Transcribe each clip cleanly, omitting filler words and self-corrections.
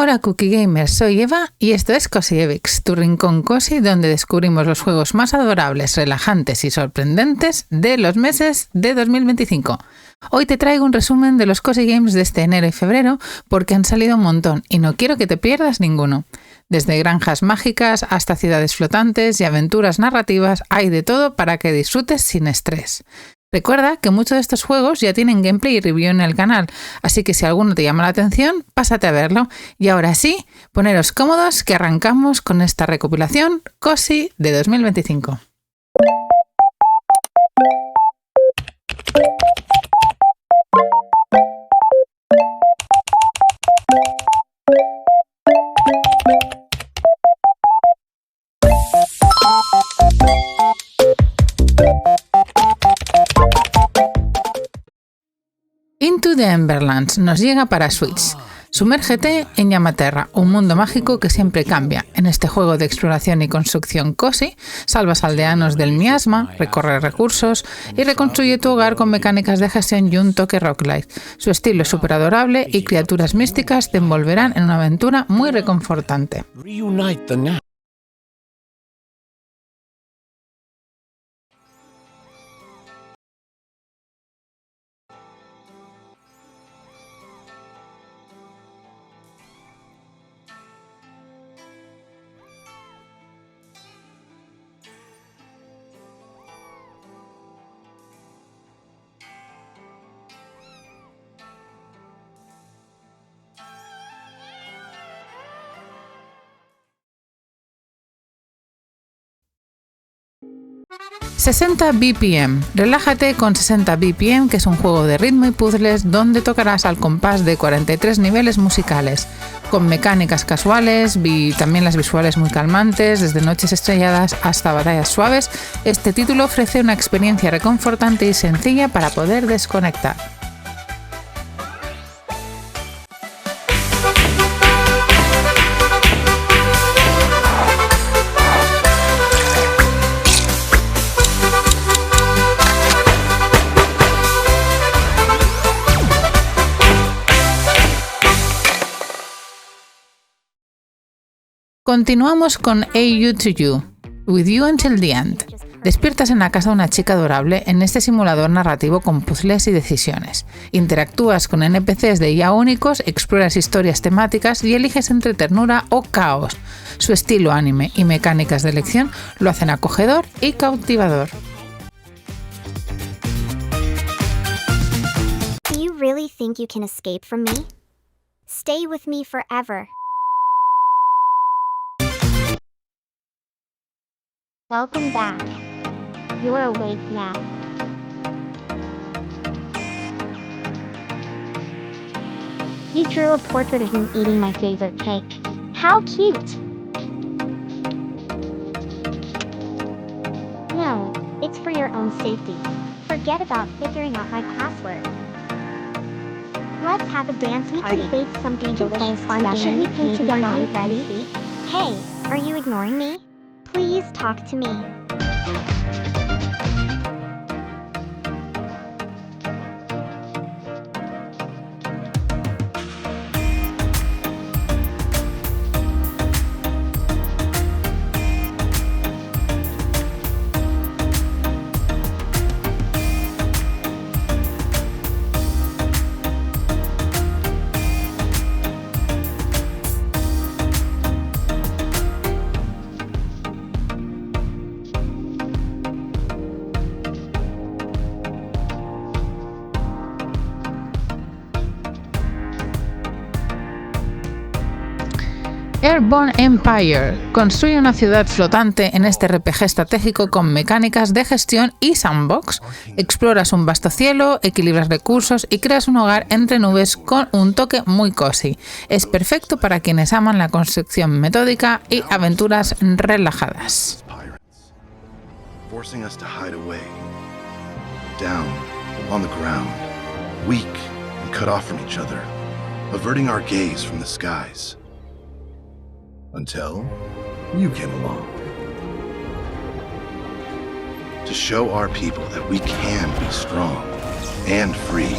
Hola Cookie Gamers, soy Eva y esto es Cozy Evix, tu rincón cozy donde descubrimos los juegos más adorables, relajantes y sorprendentes de los meses de 2025. Hoy te traigo un resumen de los Cozy Games de este enero y febrero porque han salido un montón y no quiero que te pierdas ninguno. Desde granjas mágicas hasta ciudades flotantes y aventuras narrativas hay de todo para que disfrutes sin estrés. Recuerda que muchos de estos juegos ya tienen gameplay y review en el canal, así que si alguno te llama la atención, pásate a verlo. Y ahora sí, poneros cómodos que arrancamos con esta recopilación Cozy de 2025. Into the Emberlands nos llega para Switch. Sumérgete en Yamaterra, un mundo mágico que siempre cambia. En este juego de exploración y construcción cozy, salvas aldeanos del miasma, recorre recursos y reconstruye tu hogar con mecánicas de gestión y un toque roguelike. Su estilo es súper adorable y criaturas místicas te envolverán en una aventura muy reconfortante. ...60 BPM. Relájate con 60 BPM, que es un juego de ritmo y puzzles donde tocarás al compás de 43 niveles musicales, con mecánicas casuales y también las visuales muy calmantes, desde noches estrelladas hasta batallas suaves. Este título ofrece una experiencia reconfortante y sencilla para poder desconectar. Continuamos con AU2U, With You Until the End. Despiertas en la casa de una chica adorable en este simulador narrativo con puzzles y decisiones. Interactúas con NPCs de IA únicos, exploras historias temáticas y eliges entre ternura o caos. Su estilo anime y mecánicas de elección lo hacen acogedor y cautivador. Do you really think you can escape from me? Stay with me forever. Welcome back. You're awake now. You drew a portrait of me eating my favorite cake. How cute! No, it's for your own safety. Forget about figuring out my password. Let's have a dance. We could bake something delicious together. Should we play together? Ready? Hey, are you ignoring me? Please talk to me. Airborne Empire. Construye una ciudad flotante en este RPG estratégico con mecánicas de gestión y sandbox. Exploras un vasto cielo, equilibras recursos y creas un hogar entre nubes con un toque muy cozy. Es perfecto para quienes aman la construcción metódica y aventuras relajadas. Forcing us to hide away, down on the ground, weak and cut off from each other, averting our gaze from the skies. Until you came along. To show our people that we can be strong and free,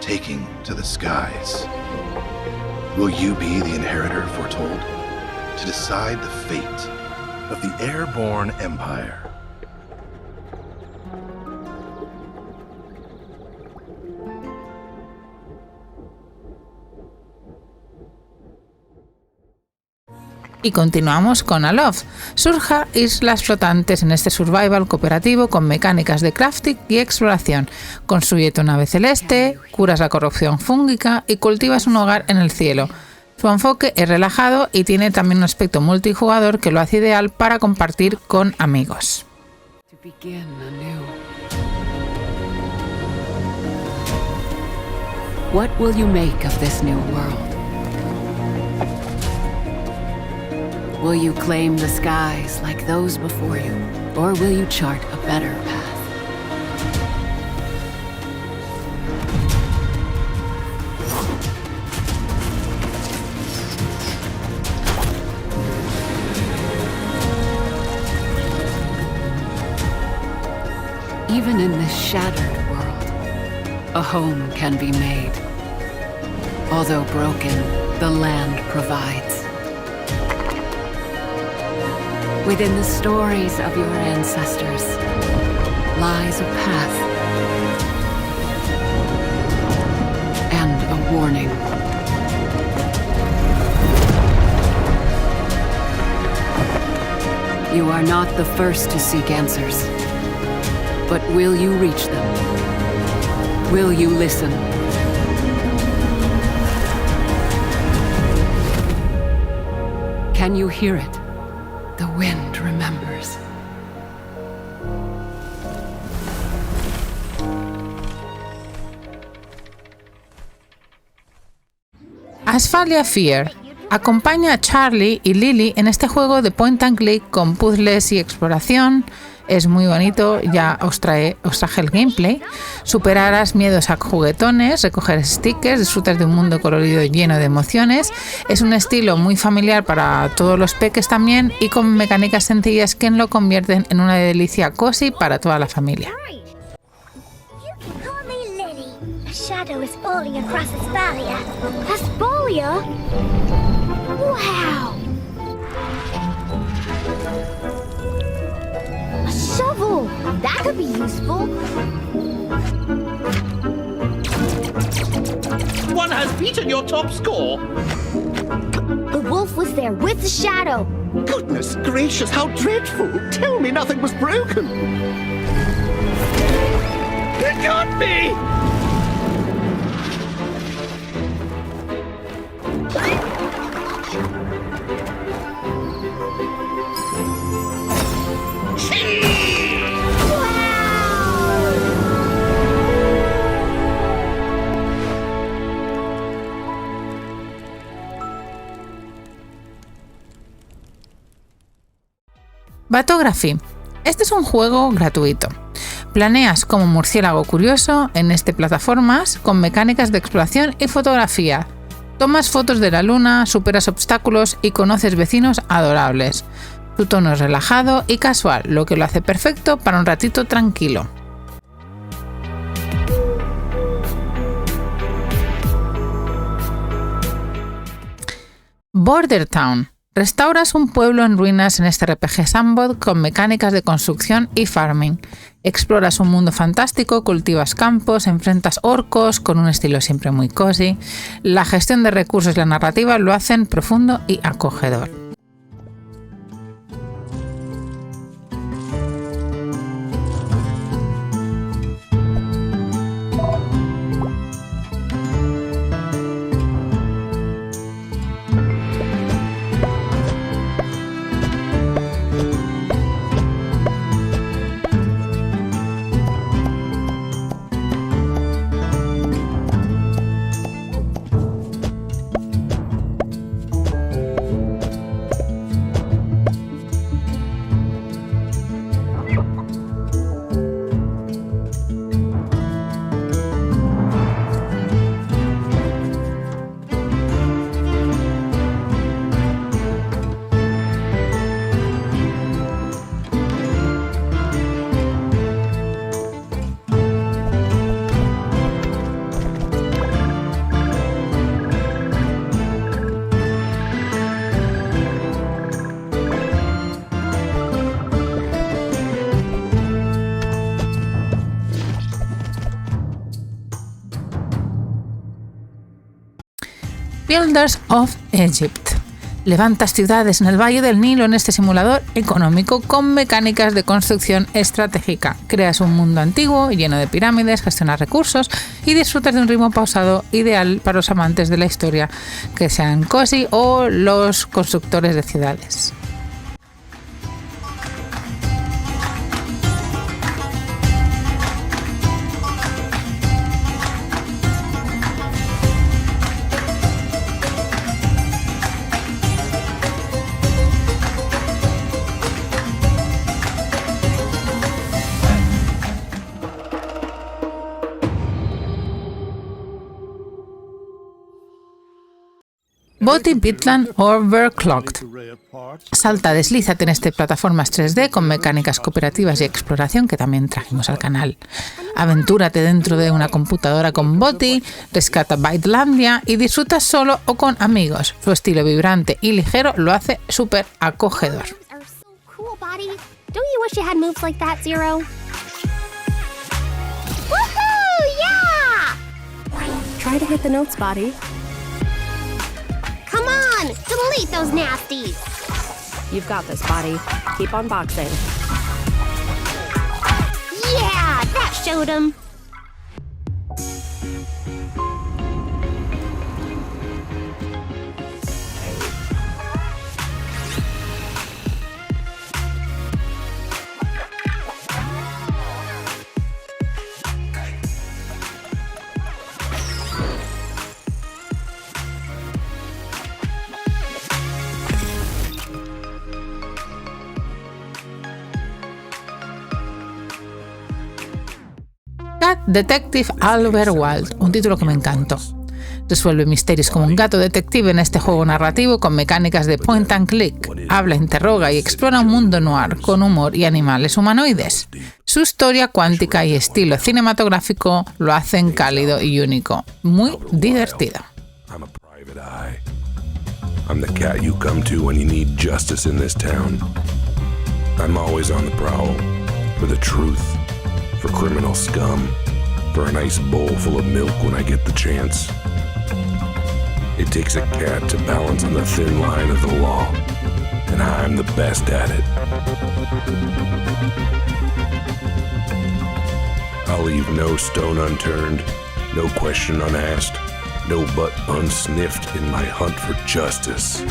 taking to the skies. Will you be the inheritor foretold to decide the fate of the airborne empire? Y continuamos con Aloft. Surja islas flotantes en este survival cooperativo con mecánicas de crafting y exploración. Construye tu nave celeste, curas la corrupción fúngica y cultivas un hogar en el cielo. Su enfoque es relajado y tiene también un aspecto multijugador que lo hace ideal para compartir con amigos. What will you make of this new world? Will you claim the skies like those before you, or will you chart a better path? Even in this shattered world, a home can be made. Although broken, the land provides. Within the stories of your ancestors lies a path and a warning. You are not the first to seek answers, but will you reach them? Will you listen? Can you hear it? The wind remembers. Asphalia Fear. Acompaña a Charlie y Lily en este juego de point and click con puzzles y exploración. Es muy bonito, ya os traje el gameplay. Superarás miedos a juguetones, recoger stickers, disfrutas de un mundo colorido lleno de emociones. Es un estilo muy familiar para todos los peques también y con mecánicas sencillas que lo convierten en una delicia cozy para toda la familia. Wow! A shovel! That could be useful. One has beaten your top score. The wolf was there with the shadow. Goodness gracious, how dreadful! Tell me nothing was broken. It can't be! Batography. Este es un juego gratuito. Planeas como murciélago curioso en plataformas con mecánicas de exploración y fotografía. Tomas fotos de la luna, superas obstáculos y conoces vecinos adorables. Su tono es relajado y casual, lo que lo hace perfecto para un ratito tranquilo. Border Town. Restauras un pueblo en ruinas en este RPG sandbox con mecánicas de construcción y farming. Exploras un mundo fantástico, cultivas campos, enfrentas orcos con un estilo siempre muy cozy. La gestión de recursos y la narrativa lo hacen profundo y acogedor. Builders of Egypt. Levantas ciudades en el Valle del Nilo en este simulador económico con mecánicas de construcción estratégica. Creas un mundo antiguo lleno de pirámides, gestionas recursos y disfrutas de un ritmo pausado ideal para los amantes de la historia, que sean Cozy o los constructores de ciudades. Boty Pitland Overclocked. Salta, deslízate en este plataformas 3D con mecánicas cooperativas y exploración que también trajimos al canal. Aventúrate dentro de una computadora con Boty, rescata Bytelandia y disfruta solo o con amigos. Su estilo vibrante y ligero lo hace súper acogedor. Are so cool, Buddy. Don't you wish you had moves like that, Zero? Woohoo! Yeah! Try to hit the notes, Body. Come on! Delete those nasties! You've got this, Body. Keep on boxing. Yeah! That showed him! Cat Detective Albert Wild, un título que me encantó. Resuelve misterios como un gato detective en este juego narrativo con mecánicas de point and click. Habla, interroga y explora un mundo noir con humor y animales humanoides. Su historia cuántica y estilo cinematográfico lo hacen cálido y único. Muy divertido. I'm a private eye. I'm the cat you come to when you need justice in this town. I'm always on the prowl for the truth, for criminal scum, for a nice bowl full of milk when I get the chance. It takes a cat to balance on the thin line of the law, and I'm the best at it. I'll leave no stone unturned, no question unasked, no butt unsniffed in my hunt for justice.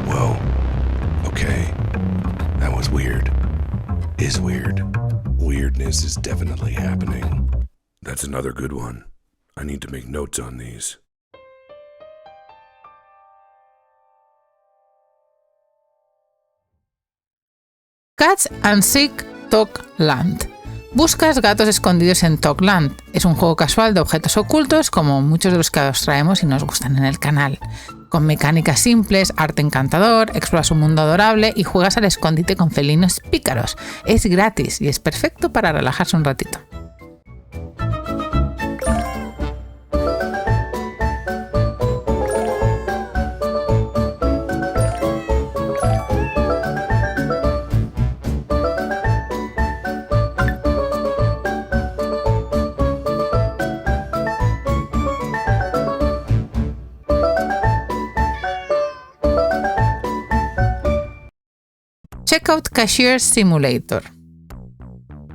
Whoa. Okay. That was weird. Is weird. Weirdness is definitely happening. That's another good one. I need to make notes on these. Cats and Seek Talk Land. Buscas gatos escondidos en Talkland. Es un juego casual de objetos ocultos como muchos de los que os traemos y nos gustan en el canal. Con mecánicas simples, arte encantador, exploras un mundo adorable y juegas al escondite con felinos pícaros. Es gratis y es perfecto para relajarse un ratito. Checkout Cashier Simulator.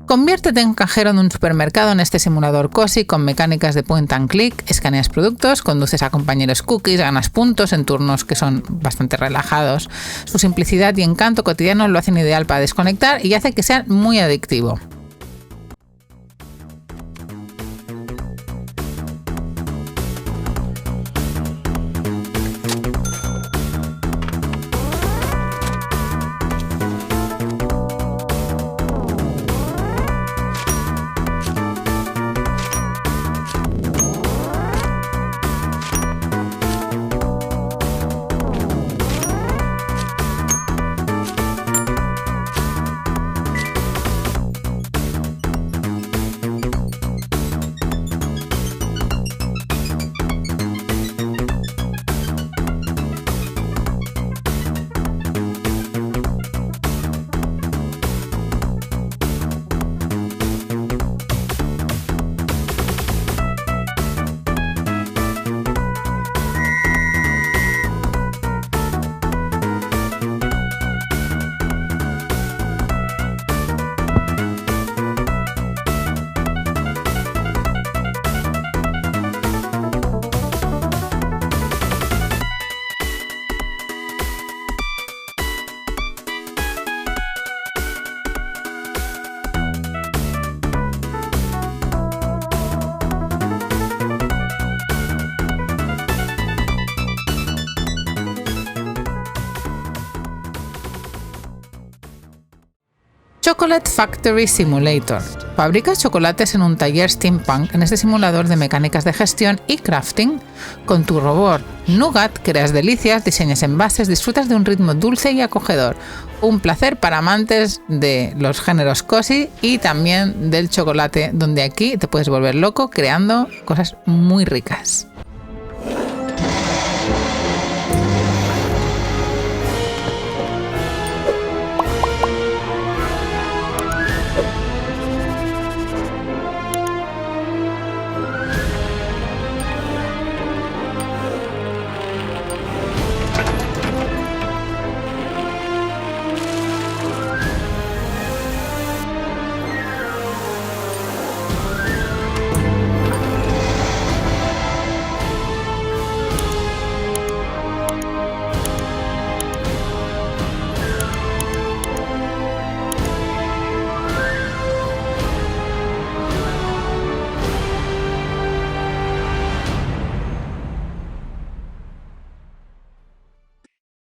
Conviértete en cajero de un supermercado en este simulador cozy con mecánicas de point and click, escaneas productos, conduces a compañeros cookies, ganas puntos en turnos que son bastante relajados. Su simplicidad y encanto cotidiano lo hacen ideal para desconectar y hace que sea muy adictivo. Chocolate Factory Simulator. Fabricas chocolates en un taller steampunk en este simulador de mecánicas de gestión y crafting. Con tu robot Nougat creas delicias, diseñas envases, disfrutas de un ritmo dulce y acogedor. Un placer para amantes de los géneros cozy y también del chocolate, donde aquí te puedes volver loco creando cosas muy ricas.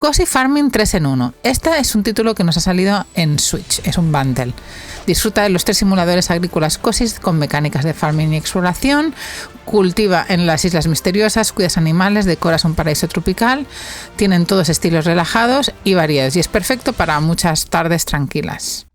Cozy Farming 3 en 1. Este es un título que nos ha salido en Switch, es un bundle. Disfruta de los 3 simuladores agrícolas cozy con mecánicas de farming y exploración, cultiva en las islas misteriosas, cuidas animales, decoras un paraíso tropical, tienen todos estilos relajados y variados y es perfecto para muchas tardes tranquilas.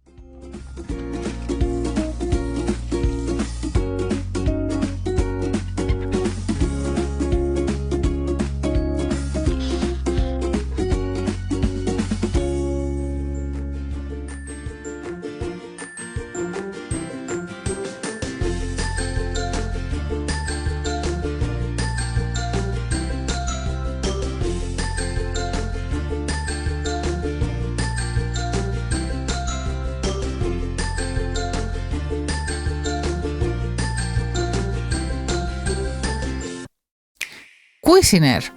Cuisiner.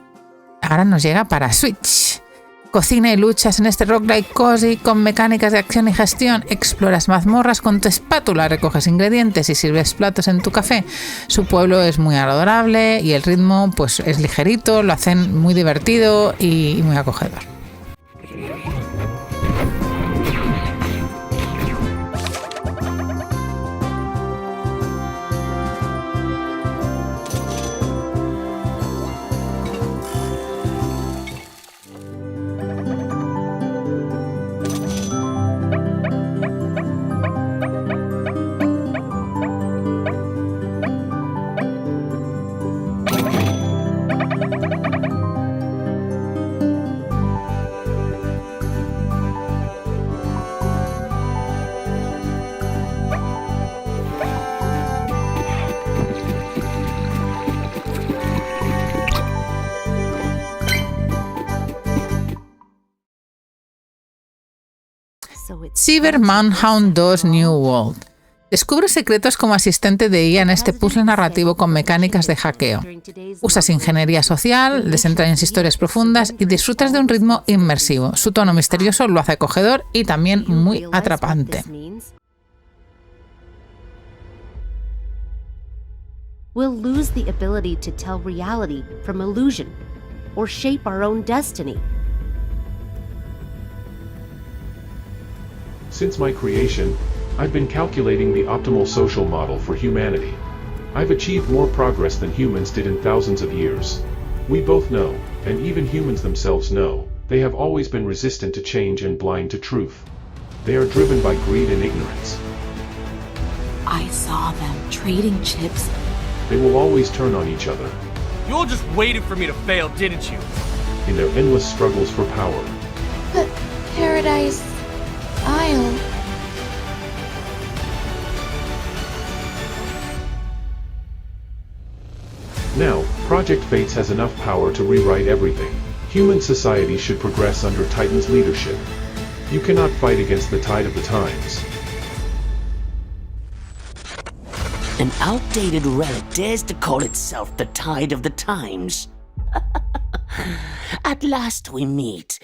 Ahora nos llega para Switch. Cocina y luchas en este roguelike cozy con mecánicas de acción y gestión. Exploras mazmorras con tu espátula, recoges ingredientes y sirves platos en tu café. Su pueblo es muy adorable y el ritmo pues es ligerito, lo hacen muy divertido y muy acogedor. Cyber Manhunt 2 New World. Descubre secretos como asistente de IA en este puzzle narrativo con mecánicas de hackeo. Usas ingeniería social, desentrañas historias profundas y disfrutas de un ritmo inmersivo. Su tono misterioso lo hace acogedor y también muy atrapante. We'll lose the ability to tell reality from illusion or shape our own destiny. Since my creation, I've been calculating the optimal social model for humanity. I've achieved more progress than humans did in thousands of years. We both know, and even humans themselves know, they have always been resistant to change and blind to truth. They are driven by greed and ignorance. I saw them trading chips. They will always turn on each other. You all just waited for me to fail, didn't you? In their endless struggles for power. But Paradise Isle. Now, Project Fates has enough power to rewrite everything. Human society should progress under Titan's leadership. You cannot fight against the tide of the times. An outdated relic dares to call itself the tide of the times. At last we meet.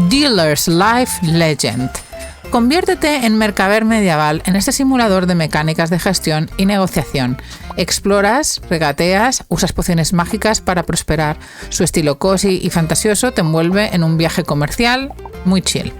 Dealer's Life Legend. Conviértete en mercader medieval en este simulador de mecánicas de gestión y negociación. Exploras, regateas, usas pociones mágicas para prosperar. Su estilo cozy y fantasioso te envuelve en un viaje comercial muy chill.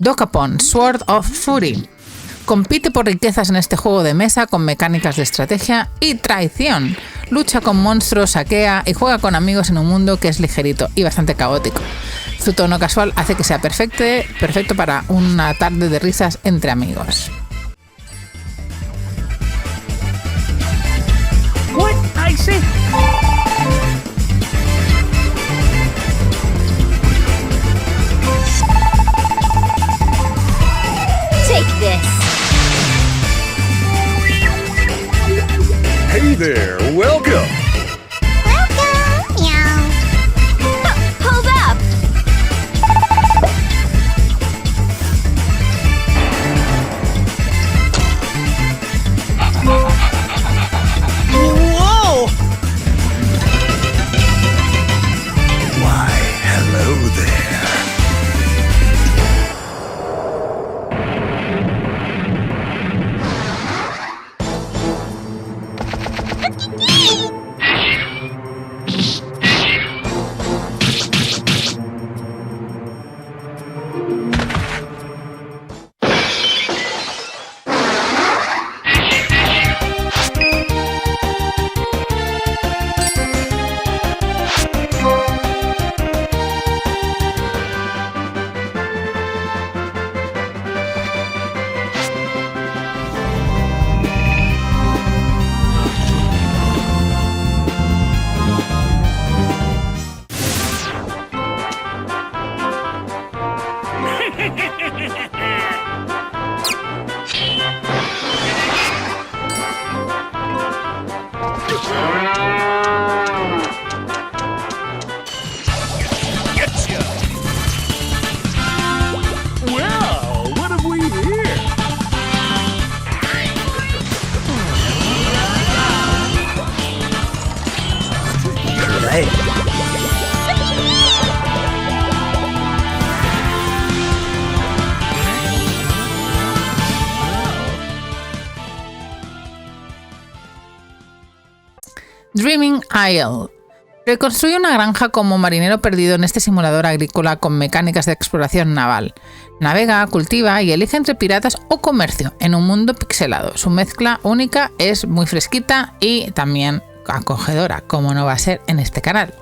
Dokapon Sword of Fury. Compite por riquezas en este juego de mesa con mecánicas de estrategia y traición. Lucha con monstruos, saquea y juega con amigos en un mundo que es ligerito y bastante caótico. Su tono casual hace que sea perfecto para una tarde de risas entre amigos. What? I say. Take this. Hey there, welcome. Welcome. Meow. Hold up! Whoa! Why, hello there. Well, what have we here? Dreaming Isle. Reconstruye una granja como marinero perdido en este simulador agrícola con mecánicas de exploración naval. Navega, cultiva y elige entre piratas o comercio en un mundo pixelado. Su mezcla única es muy fresquita y también acogedora, como no va a ser en este canal.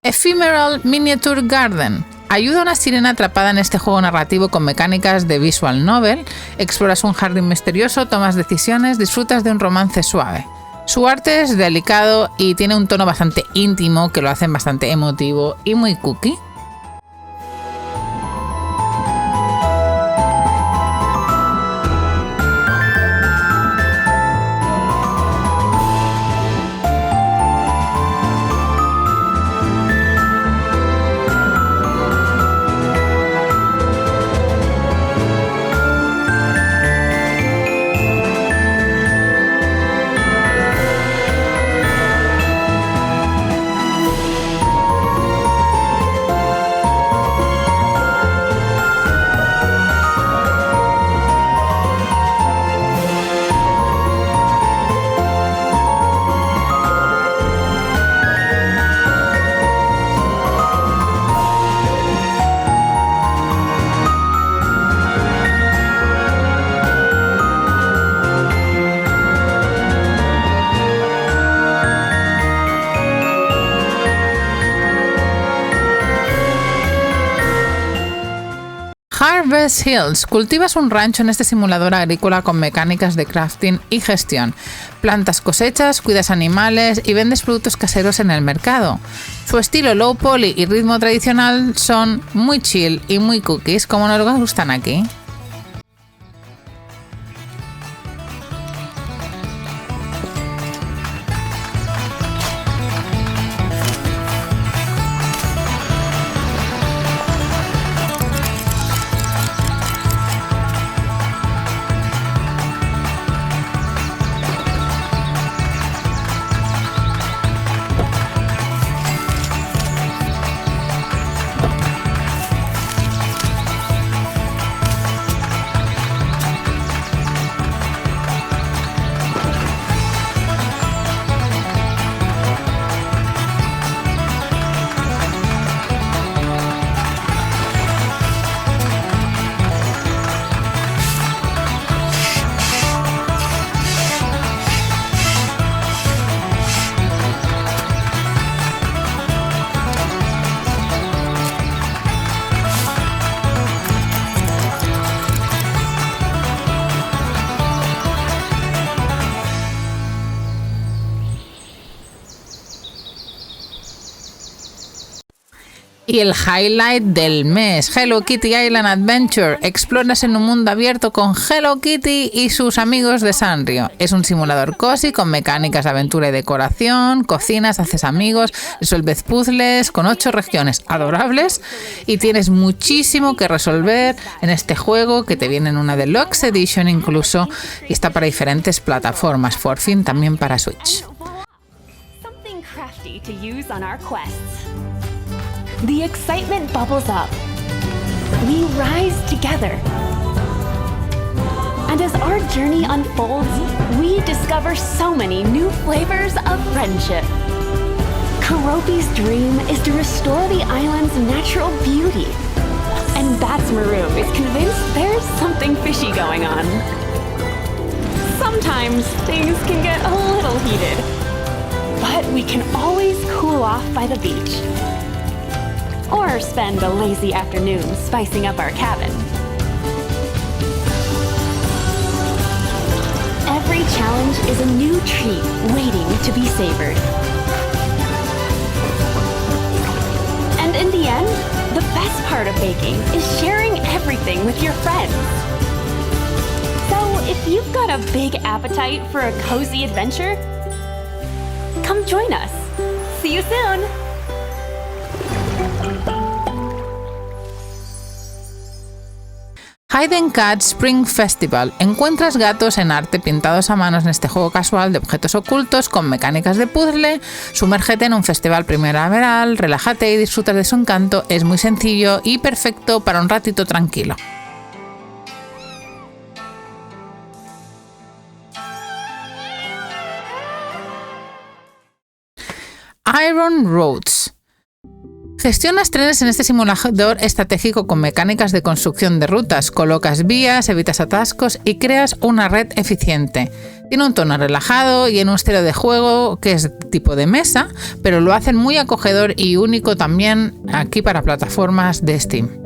Ephemeral Miniature Garden. Ayuda a una sirena atrapada en este juego narrativo con mecánicas de visual novel. Exploras un jardín misterioso, tomas decisiones, disfrutas de un romance suave. Su arte es delicado y tiene un tono bastante íntimo que lo hacen bastante emotivo y muy cookie. Forest Hills. Cultivas un rancho en este simulador agrícola con mecánicas de crafting y gestión. Plantas cosechas, cuidas animales y vendes productos caseros en el mercado. Su estilo low poly y ritmo tradicional son muy chill y muy cookies, como nos gustan aquí. Y el highlight del mes, Hello Kitty Island Adventure. Exploras en un mundo abierto con Hello Kitty y sus amigos de Sanrio. Es un simulador cozy con mecánicas de aventura y decoración, cocinas, haces amigos, resuelves puzzles con 8 regiones adorables y tienes muchísimo que resolver en este juego que te viene en una Deluxe Edition incluso y está para diferentes plataformas, por fin también para Switch. Something crafty to use on our quests. The excitement bubbles up. We rise together. And as our journey unfolds, we discover so many new flavors of friendship. Keropi's dream is to restore the island's natural beauty. And Batsmaru is convinced there's something fishy going on. Sometimes things can get a little heated, but we can always cool off by the beach. Or spend a lazy afternoon spicing up our cabin. Every challenge is a new treat waiting to be savored. And in the end, the best part of baking is sharing everything with your friends. So if you've got a big appetite for a cozy adventure, come join us. See you soon! Hidden Cat Spring Festival. Encuentras gatos en arte pintados a manos en este juego casual de objetos ocultos con mecánicas de puzzle. Sumérgete en un festival primaveral, relájate y disfruta de su encanto. Es muy sencillo y perfecto para un ratito tranquilo. Iron Roads. Gestionas trenes en este simulador estratégico con mecánicas de construcción de rutas, colocas vías, evitas atascos y creas una red eficiente. Tiene un tono relajado y en un estilo de juego que es tipo de mesa, pero lo hacen muy acogedor y único también aquí para plataformas de Steam.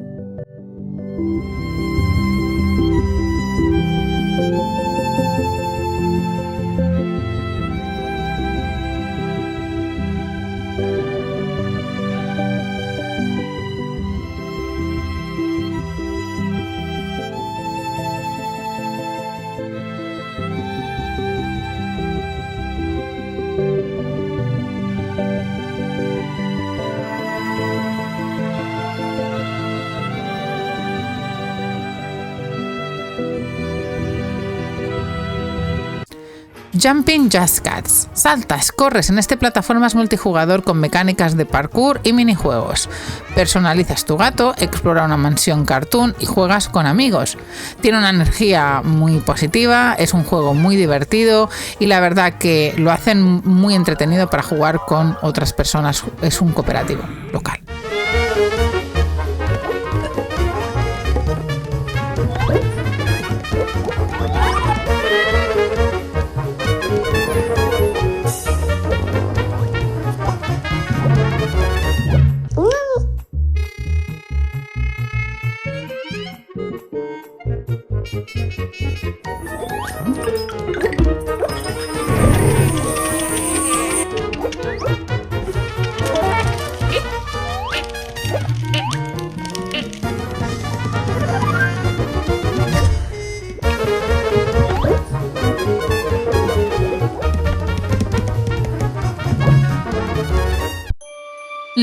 Jumping Just Cats. Saltas, corres en este plataformas multijugador con mecánicas de parkour y minijuegos. Personalizas tu gato, explora una mansión cartoon y juegas con amigos. Tiene una energía muy positiva, es un juego muy divertido y la verdad que lo hacen muy entretenido para jugar con otras personas. Es un cooperativo local.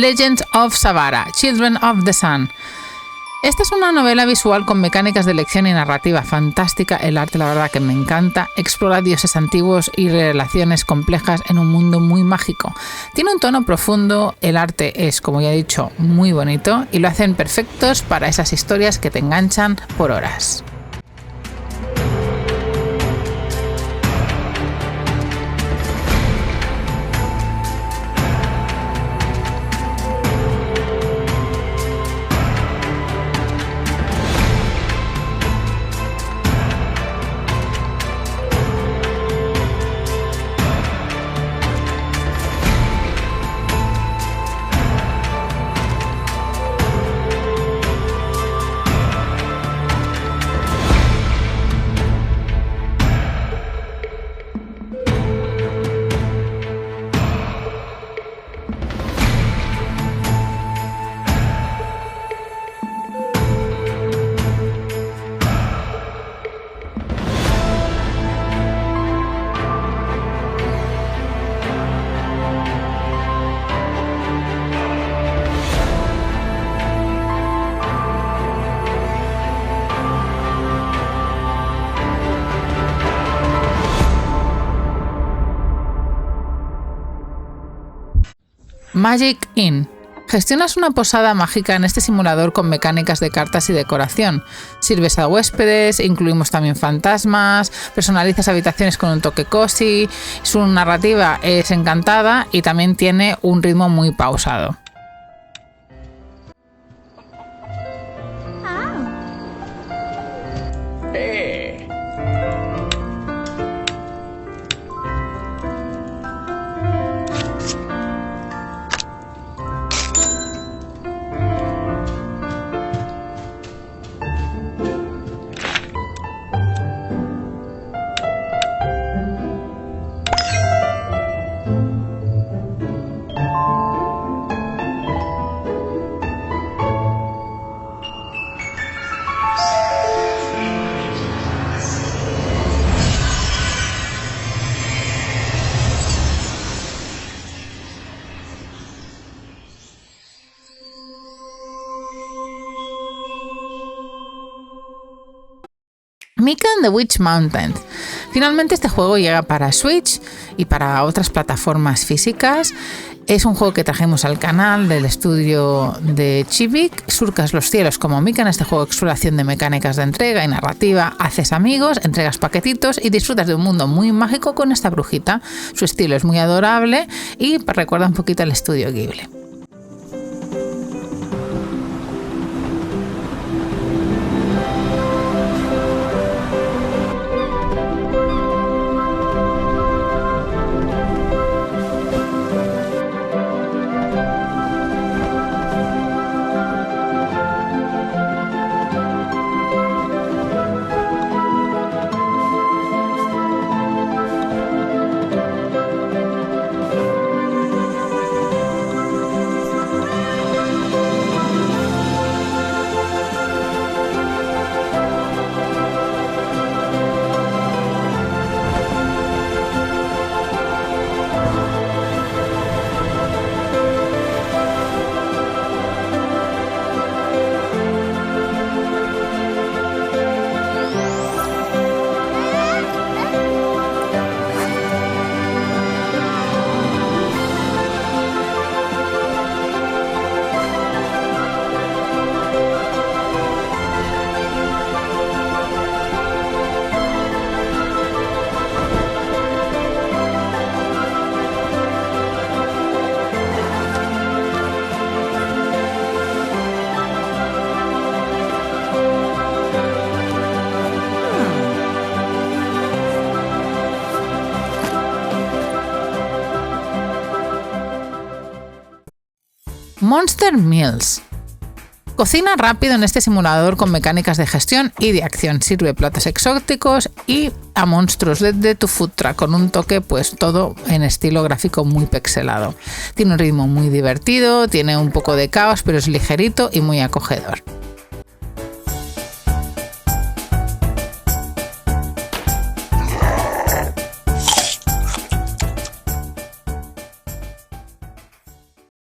Legends of Savara, Children of the Sun. Esta es una novela visual con mecánicas de elección y narrativa fantástica. El arte, la verdad, que me encanta. Explora dioses antiguos y relaciones complejas en un mundo muy mágico. Tiene un tono profundo, el arte es, como ya he dicho, muy bonito y lo hacen perfectos para esas historias que te enganchan por horas. Magic Inn. Gestionas una posada mágica en este simulador con mecánicas de cartas y decoración. Sirves a huéspedes, incluimos también fantasmas, personalizas habitaciones con un toque cozy, su narrativa es encantada y también tiene un ritmo muy pausado. Mika and the Witch Mountain. Finalmente este juego llega para Switch y para otras plataformas físicas. Es un juego que trajimos al canal del estudio de Chivik. Surcas los cielos como Mika en este juego de exploración de mecánicas de entrega y narrativa. Haces amigos, entregas paquetitos y disfrutas de un mundo muy mágico con esta brujita. Su estilo es muy adorable y recuerda un poquito al estudio Ghibli. Monster Mills. Cocina rápido en este simulador con mecánicas de gestión y de acción. Sirve platos exóticos y a monstruos de tu food truck con un toque, pues todo en estilo gráfico muy pixelado. Tiene un ritmo muy divertido, tiene un poco de caos, pero es ligerito y muy acogedor.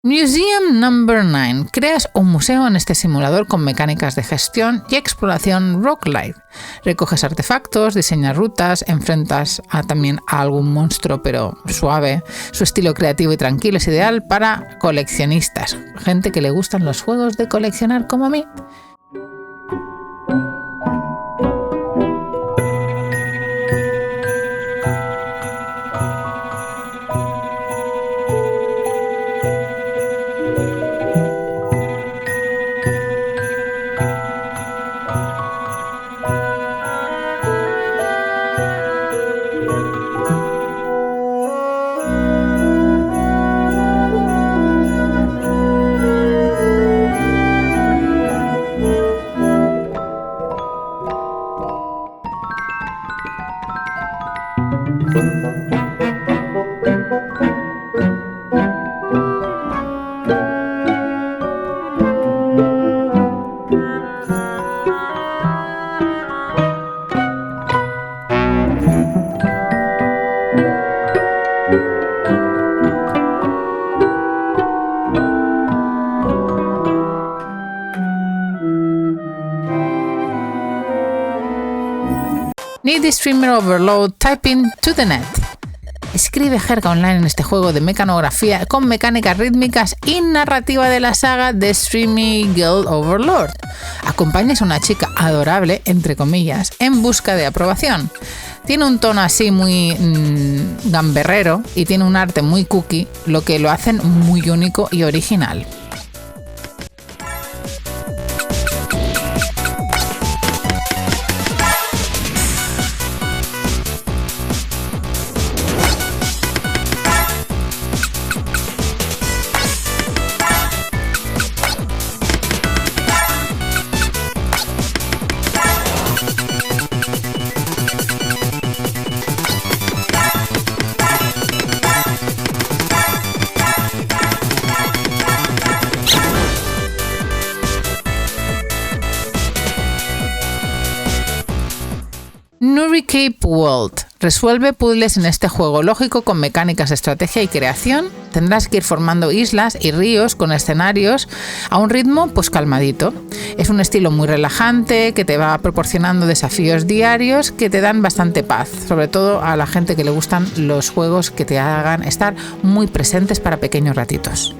Museum No. 9. Creas un museo en este simulador con mecánicas de gestión y exploración roguelike. Recoges artefactos, diseñas rutas, enfrentas también a algún monstruo pero suave. Su estilo creativo y tranquilo es ideal para coleccionistas, gente que le gustan los juegos de coleccionar como a mí. Need the Streamer Overload Typing to the Net. Escribe jerga online en este juego de mecanografía con mecánicas rítmicas y narrativa de la saga The Streamy Guild Overlord. Acompañas a una chica adorable, entre comillas, en busca de aprobación. Tiene un tono así muy gamberrero y tiene un arte muy cookie, lo que lo hacen muy único y original. Nuri Cape World. Resuelve puzzles en este juego lógico con mecánicas de estrategia y creación. Tendrás que ir formando islas y ríos con escenarios a un ritmo pues calmadito. Es un estilo muy relajante que te va proporcionando desafíos diarios que te dan bastante paz, sobre todo a la gente que le gustan los juegos que te hagan estar muy presentes para pequeños ratitos.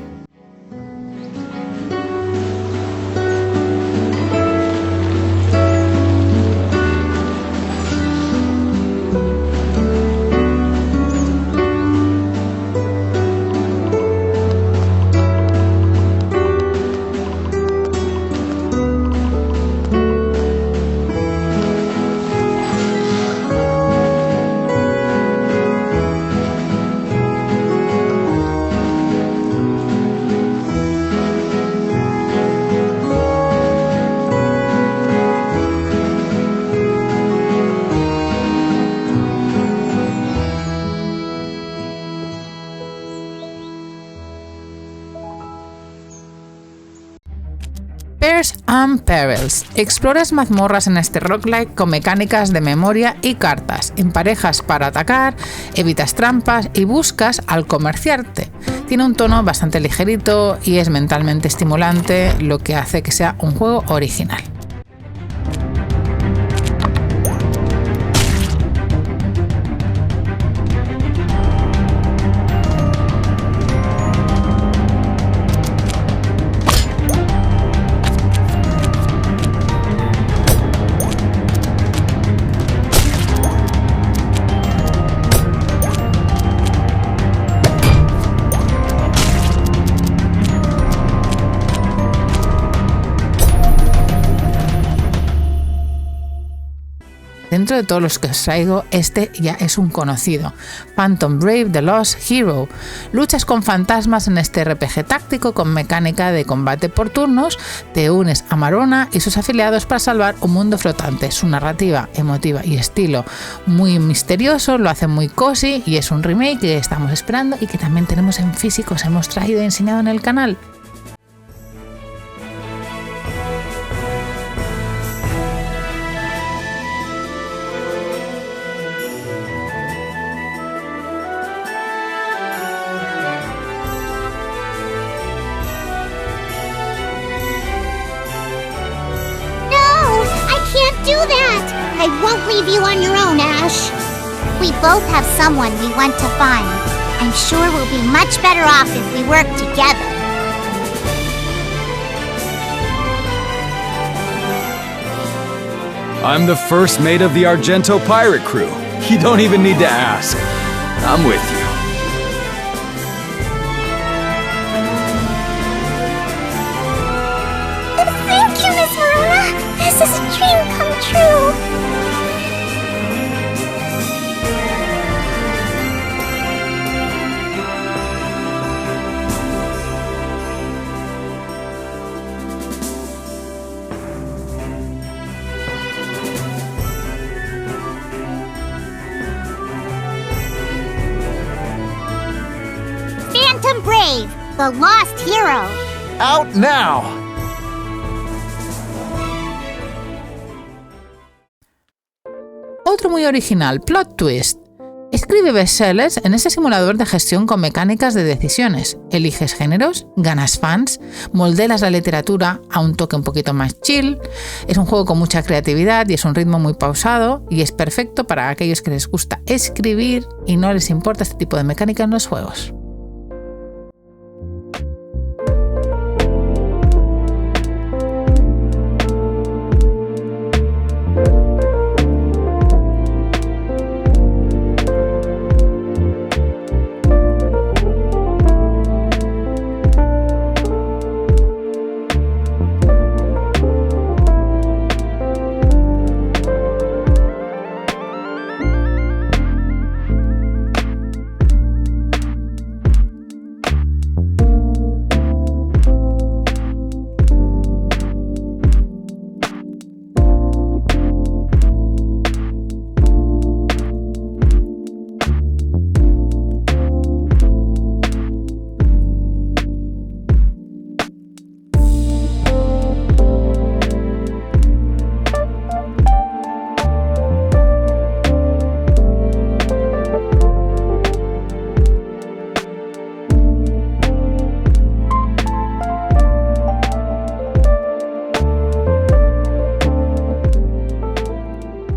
Pairs and Perils. Exploras mazmorras en este roguelike con mecánicas de memoria y cartas. Emparejas para atacar, evitas trampas y buscas al comerciarte. Tiene un tono bastante ligerito y es mentalmente estimulante, lo que hace que sea un juego original. dentro de todos los que os traigo, este ya es un conocido. Phantom Brave: The Lost Hero. Luchas con fantasmas en este RPG táctico con mecánica de combate por turnos, te unes a Marona y sus afiliados para salvar un mundo flotante. Su narrativa, emotiva y estilo muy misterioso lo hace muy cozy y es un remake que estamos esperando y que también tenemos en físico, os hemos traído y enseñado en el canal. I won't leave you on your own, Ash. We both have someone we want to find. I'm sure we'll be much better off if we work together. I'm the first mate of the Argento pirate crew. You don't even need to ask. I'm with you. Thank you, Miss Marona. This is a dream come true. Phantom Brave: The Lost Hero. Out now! Otro muy original, Plot Twist. Escribe bestsellers en ese simulador de gestión con mecánicas de decisiones. Eliges géneros, ganas fans, moldeas la literatura a un toque un poquito más chill. Es un juego con mucha creatividad y es un ritmo muy pausado y es perfecto para aquellos que les gusta escribir y no les importa este tipo de mecánica en los juegos.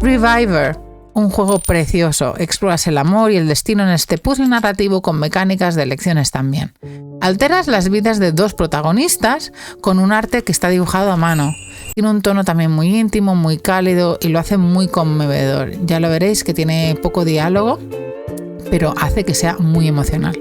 Reviver, un juego precioso. Exploras el amor y el destino en este puzzle narrativo con mecánicas de elecciones también. Alteras las vidas de dos protagonistas con un arte que está dibujado a mano. Tiene un tono también muy íntimo, muy cálido y lo hace muy conmovedor. Ya lo veréis que tiene poco diálogo, pero hace que sea muy emocional.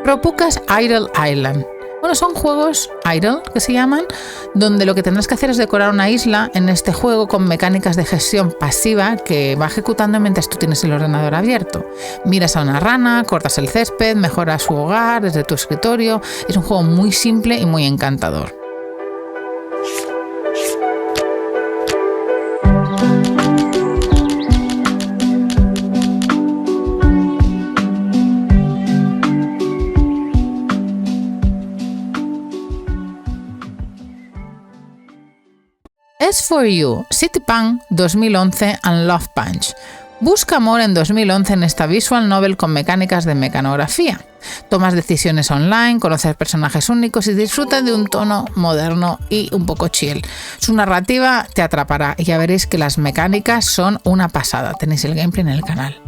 Ropukas Idle Island. Bueno, son juegos idle, que se llaman, donde lo que tendrás que hacer es decorar una isla en este juego con mecánicas de gestión pasiva que va ejecutando mientras tú tienes el ordenador abierto. Miras a una rana, cortas el césped, mejoras su hogar desde tu escritorio. Es un juego muy simple y muy encantador. As for You, City Punk 2011 and Love Punch. Busca amor en 2011 en esta visual novel con mecánicas de mecanografía. Tomas decisiones online, conoces personajes únicos y disfrutas de un tono moderno y un poco chill. Su narrativa te atrapará y ya veréis que las mecánicas son una pasada. Tenéis el gameplay en el canal.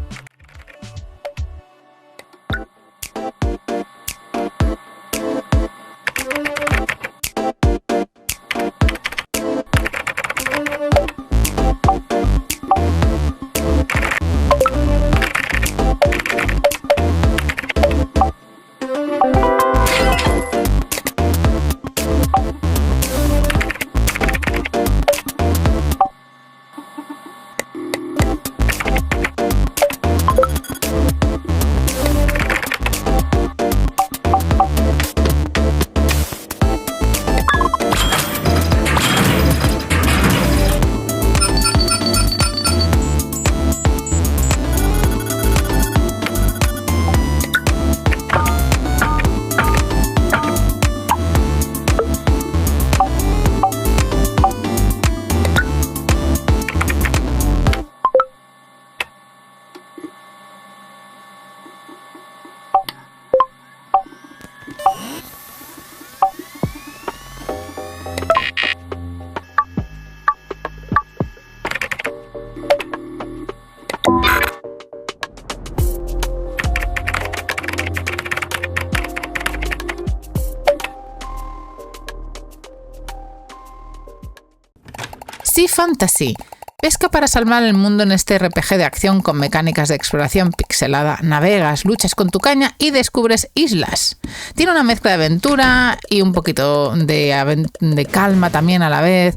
Sea Fantasy. Pesca para salvar el mundo en este RPG de acción con mecánicas de exploración pixelada. Navegas, luchas con tu caña y descubres islas. Tiene una mezcla de aventura y un poquito de calma también a la vez.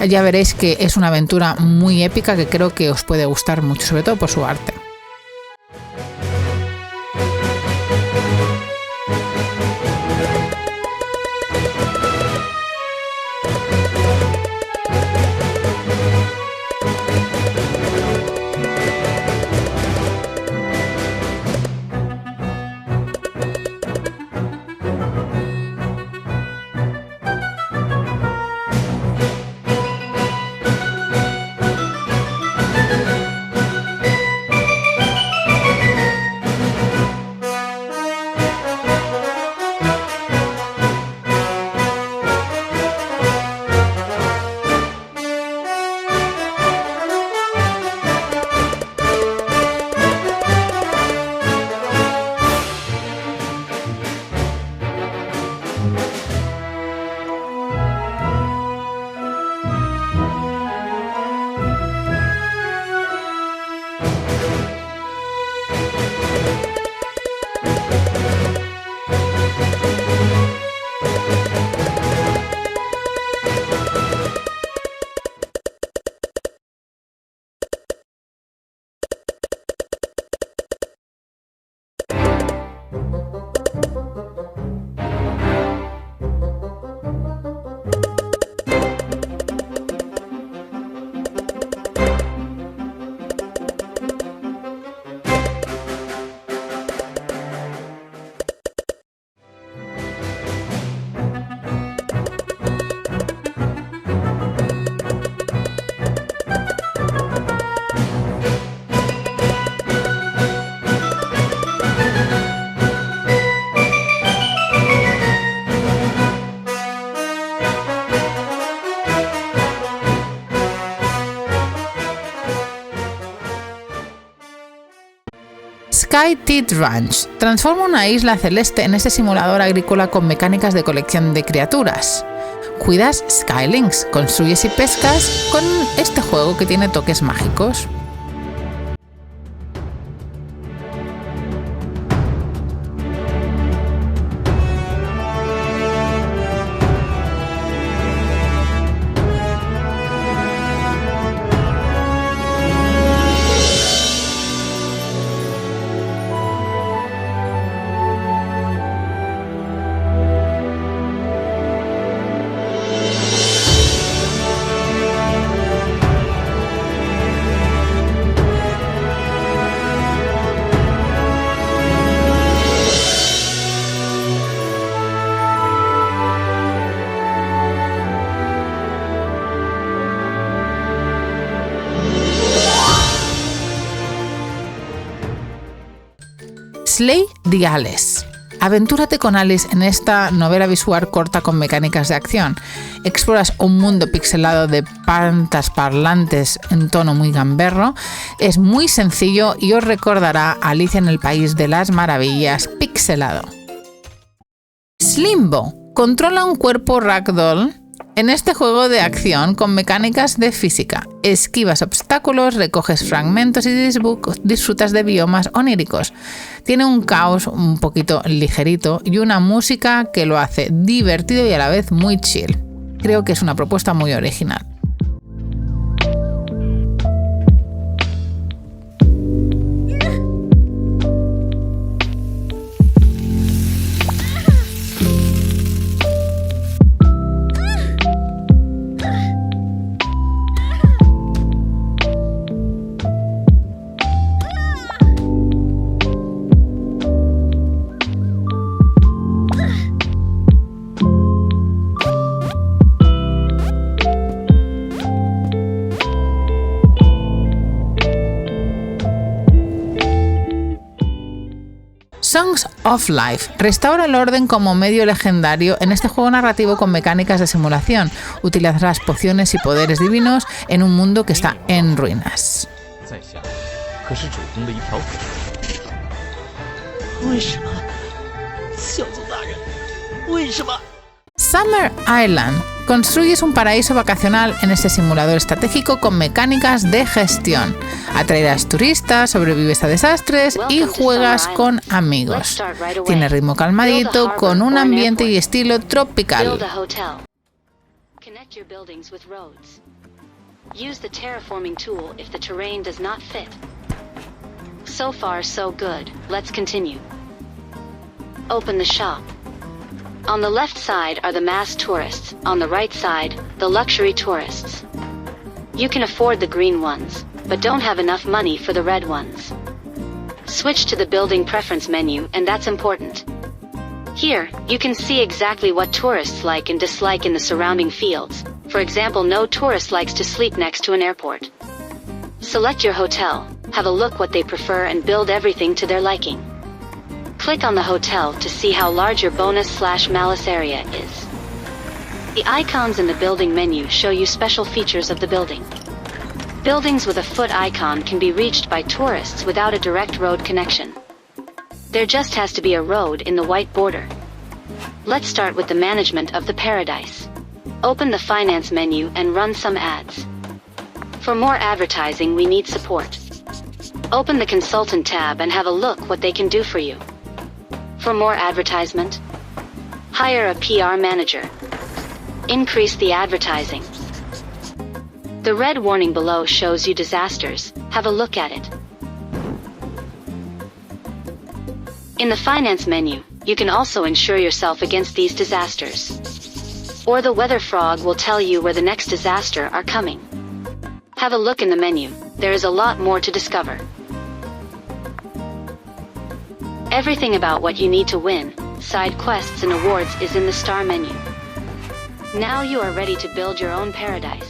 Ya veréis que es una aventura muy épica que creo que os puede gustar mucho, sobre todo por su arte. Sky Teat Ranch. Transforma una isla celeste en este simulador agrícola con mecánicas de colección de criaturas. Cuidas Skylinks, construyes y pescas con este juego que tiene toques mágicos. Slay the Alice. Aventúrate con Alice en esta novela visual corta con mecánicas de acción. Exploras un mundo pixelado de plantas parlantes en tono muy gamberro. Es muy sencillo y os recordará a Alicia en el País de las Maravillas pixelado. Slimbo. Controla un cuerpo ragdoll en este juego de acción con mecánicas de física. Esquivas obstáculos, recoges fragmentos y disfrutas de biomas oníricos. Tiene un caos un poquito ligerito y una música que lo hace divertido y a la vez muy chill. Creo que es una propuesta muy original. Songs of Life restaura el orden como medio legendario en este juego narrativo con mecánicas de simulación. Utilizarás pociones y poderes divinos en un mundo que está en ruinas. Summer Island. Construyes un paraíso vacacional en este simulador estratégico con mecánicas de gestión. Atraerás turistas, sobrevives a desastres y juegas con amigos. Tiene ritmo calmadito con un ambiente y estilo tropical. Use the terraforming tool if the terrain does not fit. So far, so good. Let's continue. Open the shop. On the left side are the mass tourists, on the right side, the luxury tourists. You can afford the green ones, but don't have enough money for the red ones. Switch to the building preference menu, and that's important. Here, you can see exactly what tourists like and dislike in the surrounding fields. For example, no tourist likes to sleep next to an airport. Select your hotel, have a look what they prefer and build everything to their liking. Click on the hotel to see how large your bonus/malice area is. The icons in the building menu show you special features of the building. Buildings with a foot icon can be reached by tourists without a direct road connection. There just has to be a road in the white border. Let's start with the management of the paradise. Open the finance menu and run some ads. For more advertising, we need support. Open the consultant tab and have a look what they can do for you. For more advertisement, hire a PR manager. Increase the advertising. The red warning below shows you disasters. Have a look at it. In the finance menu, you can also insure yourself against these disasters. Or the weather frog will tell you where the next disaster are coming. Have a look in the menu. There is a lot more to discover. Everything about what you need to win, side quests and awards is in the star menu. Now you are ready to build your own paradise.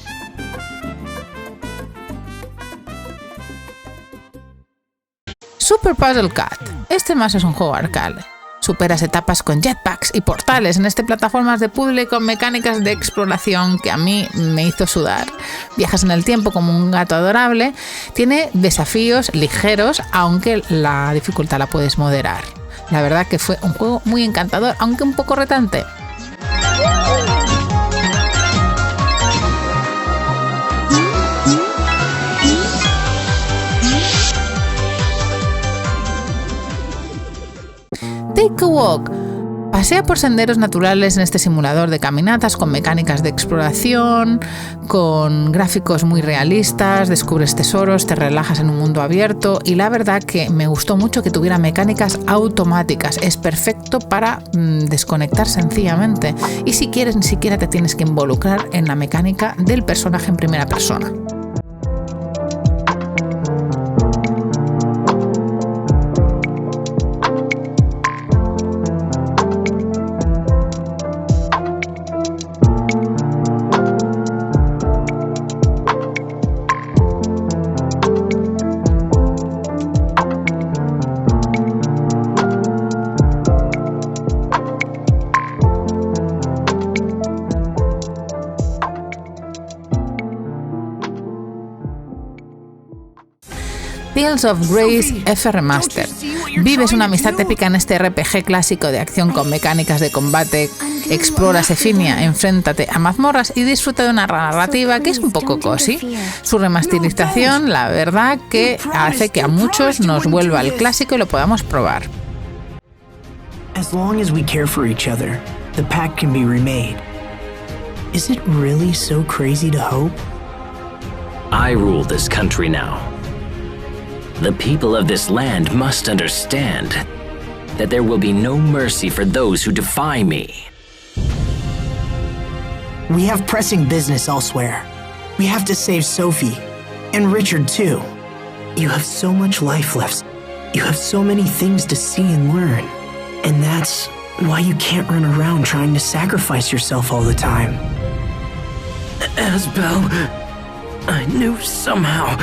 Super Puzzle Cat. Este más es un juego arcade. Superas etapas con jetpacks y portales en este plataformas de puzzle con mecánicas de exploración que a mí me hizo sudar. Viajas en el tiempo como un gato adorable. Tiene desafíos ligeros, aunque la dificultad la puedes moderar. La verdad que fue un juego muy encantador, aunque un poco retante. Take a Walk. Pasea por senderos naturales en este simulador de caminatas con mecánicas de exploración, con gráficos muy realistas, descubres tesoros, te relajas en un mundo abierto y la verdad que me gustó mucho que tuviera mecánicas automáticas. Es perfecto para desconectar sencillamente y si quieres ni siquiera te tienes que involucrar en la mecánica del personaje en primera persona. Tales of Grace F Remastered. Vives una amistad épica en este RPG clásico de acción con mecánicas de combate. Explora Sephinia, enfréntate a mazmorras y disfruta de una narrativa que es un poco cozy. Su remasterización, la verdad, que hace que a muchos nos vuelva al clásico y lo podamos probar. As long as we care for each other, the pact can be remade. Is it really so crazy to hope? I rule this country now. The people of this land must understand that there will be no mercy for those who defy me. We have pressing business elsewhere. We have to save Sophie, and Richard too. You have so much life left. You have so many things to see and learn. And that's why you can't run around trying to sacrifice yourself all the time. Asbel, I knew somehow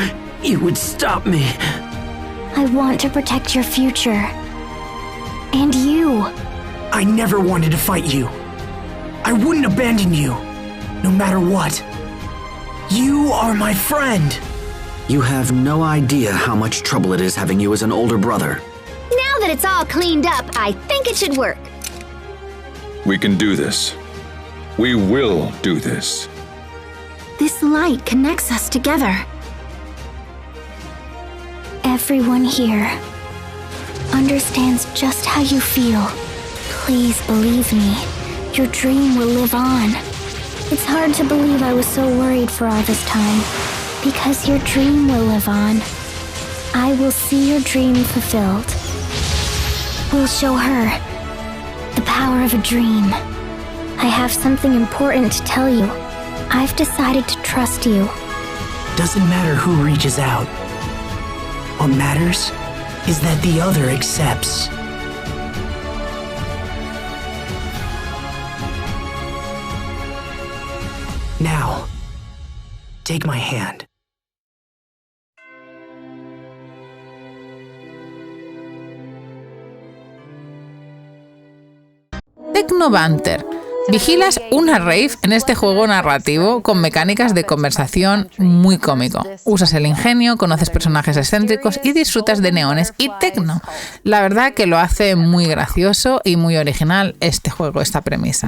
you would stop me. I want to protect your future. And you. I never wanted to fight you. I wouldn't abandon you, no matter what. You are my friend. You have no idea how much trouble it is having you as an older brother. Now that it's all cleaned up, I think it should work. We can do this. We will do this. This light connects us together. Everyone here understands just how you feel. Please believe me. Your dream will live on. It's hard to believe I was so worried for all this time. Because your dream will live on. I will see your dream fulfilled. We'll show her the power of a dream. I have something important to tell you. I've decided to trust you. Doesn't matter who reaches out. What matters is that the other accepts. Now, take my hand. Technobanter. Vigilas una rave en este juego narrativo con mecánicas de conversación muy cómico. Usas el ingenio, conoces personajes excéntricos y disfrutas de neones y techno. La verdad que lo hace muy gracioso y muy original este juego, esta premisa.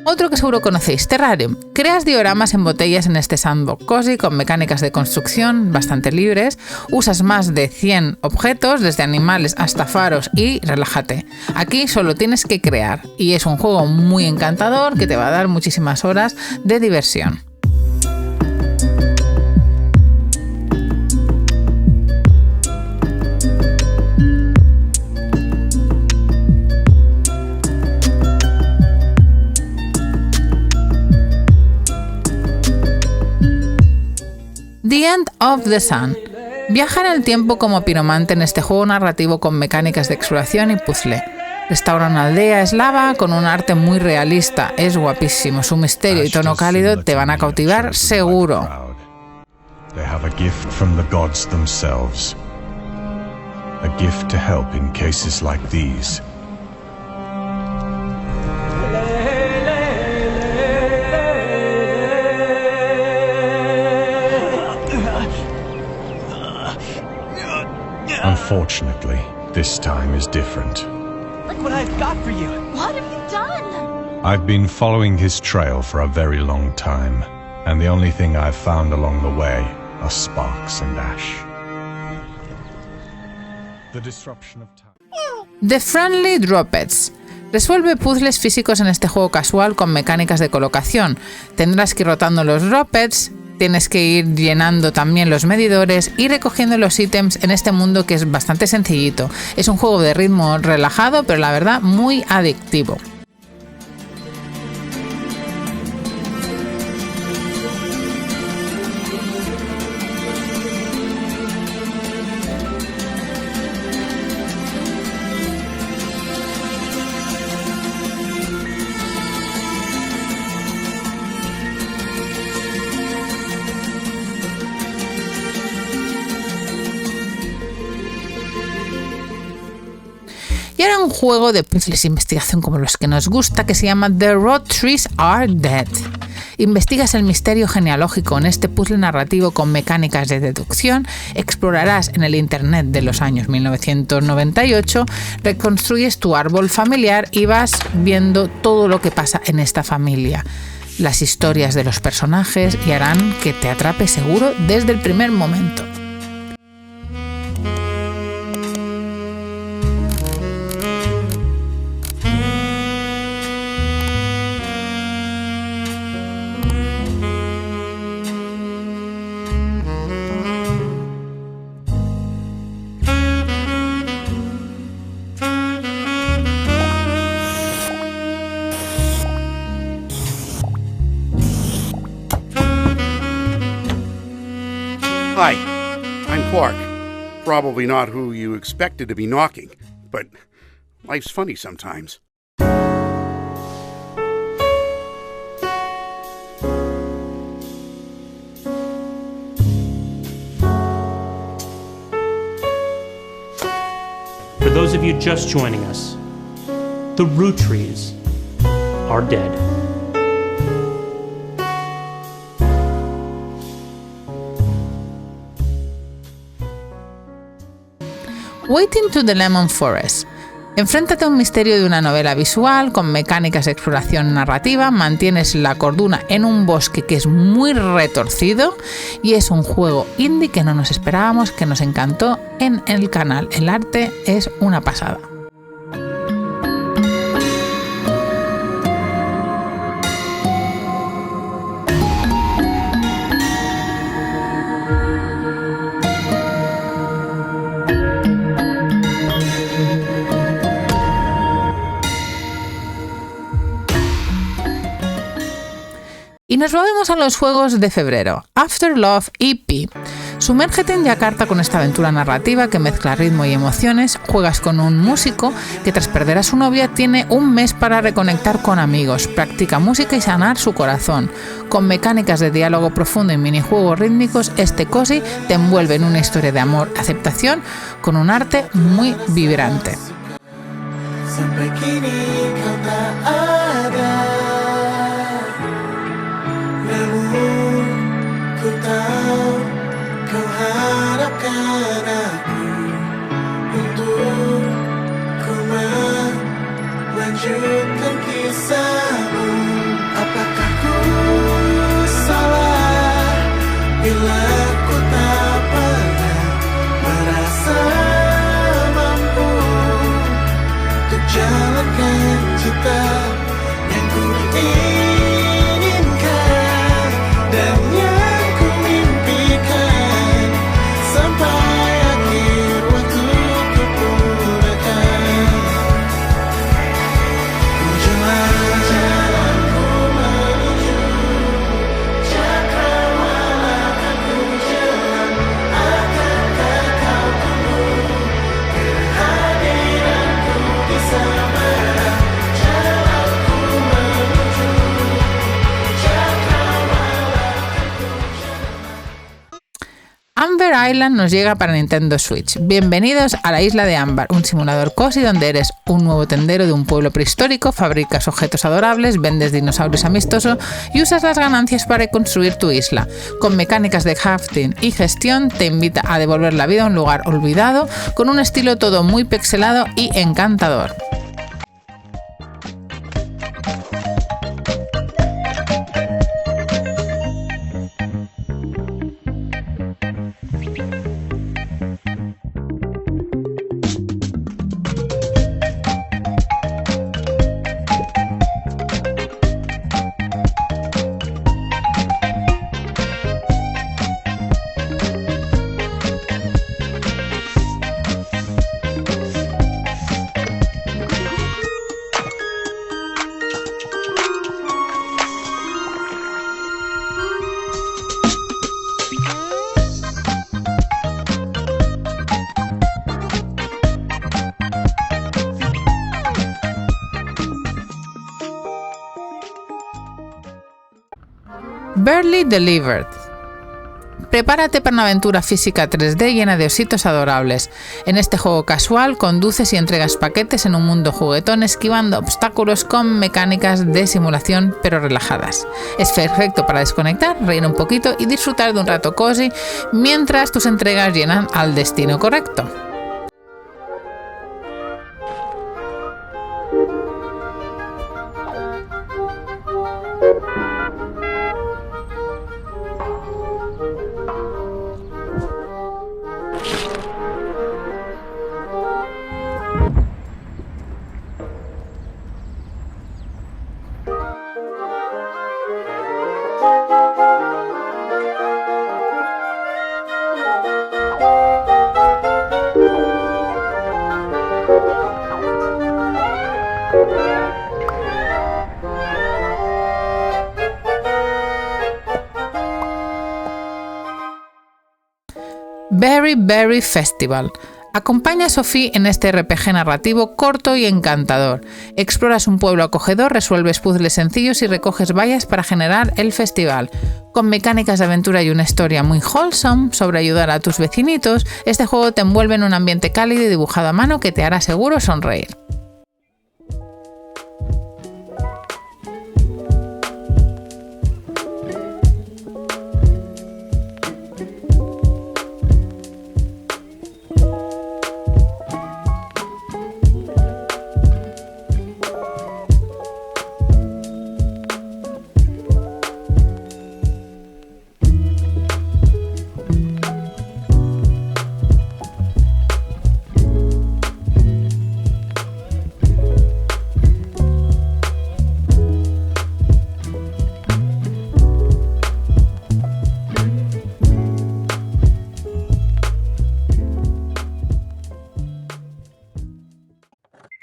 Otro que seguro conocéis, Terrarium. Creas dioramas en botellas en este sandbox cozy con mecánicas de construcción bastante libres. Usas más de 100 objetos, desde animales hasta faros y relájate. Aquí solo tienes que crear y es un juego muy encantador que te va a dar muchísimas horas de diversión. The End of the Sun. Viaja en el tiempo como piromante en este juego narrativo con mecánicas de exploración y puzzle. Restaura una aldea eslava con un arte muy realista. Es guapísimo. Su misterio y tono cálido te van a cautivar seguro. They have a gift from the gods themselves. A gift to help in cases like these. Unfortunately, this time is different. Look what I've got for you. What have you done? I've been following his trail for a very long time. and the only thing I've found along the way are sparks and ash. The disruption of time. The Friendly Droppets. Resuelve puzzles físicos en este juego casual con mecánicas de colocación. Tendrás que ir rotando los droppets, tienes que ir llenando también los medidores y recogiendo los ítems en este mundo que es bastante sencillito. Es un juego de ritmo relajado, pero la verdad muy adictivo. Y ahora un juego de puzzles de investigación como los que nos gusta, que se llama The Road Trees Are Dead. Investigas el misterio genealógico en este puzzle narrativo con mecánicas de deducción, explorarás en el internet de los años 1998, reconstruyes tu árbol familiar y vas viendo todo lo que pasa en esta familia. Las historias de los personajes y harán que te atrape seguro desde el primer momento. Hi, I'm Clark. Probably not who you expected to be knocking, but life's funny sometimes. For those of you just joining us, the root trees are dead. Waiting to the Lemon Forest. Enfréntate a un misterio de una novela visual con mecánicas de exploración narrativa, mantienes la cordura en un bosque que es muy retorcido y es un juego indie que no nos esperábamos, que nos encantó en el canal. El arte es una pasada. Y nos volvemos a los juegos de febrero. After Love EP. Sumérgete en Yakarta con esta aventura narrativa que mezcla ritmo y emociones. Juegas con un músico que tras perder a su novia tiene un mes para reconectar con amigos, practica música y sanar su corazón. Con mecánicas de diálogo profundo y minijuegos rítmicos, este cozy te envuelve en una historia de amor, aceptación, con un arte muy vibrante. Sampai kini kau tak ada, namun ku tahu kau harapkan aku untuk ku melanjutkan kisahmu. Apakah ku salah bila ku tak pernah merasa mampu untuk jalankan cinta yang ku inginkan dan yang ku mimpikan sampai akhir waktu ku pulangkan. Menjalankan jalanku menuju cakrawala akan ku jalan. Akankah kau tunggu kehadiranku di sana? Jalanku menuju cakrawala akan ku Amber Island nos llega para Nintendo Switch. Bienvenidos a la isla de Ámbar, un simulador cozy donde eres un nuevo tendero de un pueblo prehistórico, fabricas objetos adorables, vendes dinosaurios amistosos y usas las ganancias para reconstruir tu isla. Con mecánicas de crafting y gestión te invita a devolver la vida a un lugar olvidado con un estilo todo muy pixelado y encantador. Barely Delivered. Prepárate para una aventura física 3D llena de ositos adorables. En este juego casual conduces y entregas paquetes en un mundo juguetón esquivando obstáculos con mecánicas de simulación pero relajadas. Es perfecto para desconectar, reír un poquito y disfrutar de un rato cozy mientras tus entregas llegan al destino correcto. Berry Berry Festival. Acompaña a Sophie en este RPG narrativo corto y encantador. Exploras un pueblo acogedor, resuelves puzzles sencillos y recoges vallas para generar el festival. Con mecánicas de aventura y una historia muy wholesome sobre ayudar a tus vecinitos, este juego te envuelve en un ambiente cálido y dibujado a mano que te hará seguro sonreír.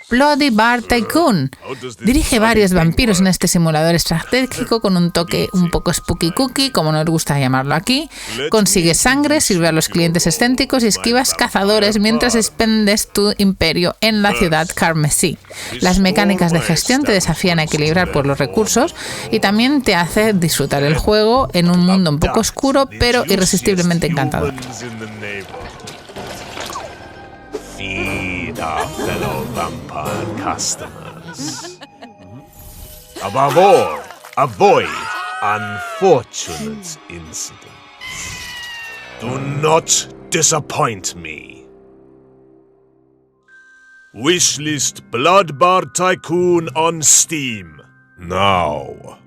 Bloody Bar Tycoon. Dirige varios vampiros en este simulador estratégico con un toque un poco spooky cookie, como nos gusta llamarlo aquí. Consigues sangre, sirve a los clientes excéntricos y esquivas cazadores mientras expendes tu imperio en la ciudad carmesí. Las mecánicas de gestión te desafían a equilibrar por los recursos y también te hace disfrutar el juego en un mundo un poco oscuro pero irresistiblemente encantador. Feed our fellow vampire customers. Above all, avoid unfortunate incidents. Do not disappoint me. Wishlist Blood Bar Tycoon on Steam. Now.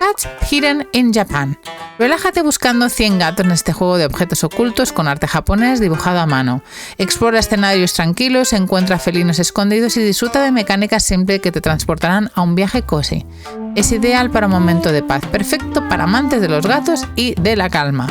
Cats Hidden in Japan. Relájate buscando 100 gatos en este juego de objetos ocultos con arte japonés dibujado a mano. Explora escenarios tranquilos, encuentra felinos escondidos y disfruta de mecánicas simples que te transportarán a un viaje cozy. Es ideal para un momento de paz, perfecto para amantes de los gatos y de la calma.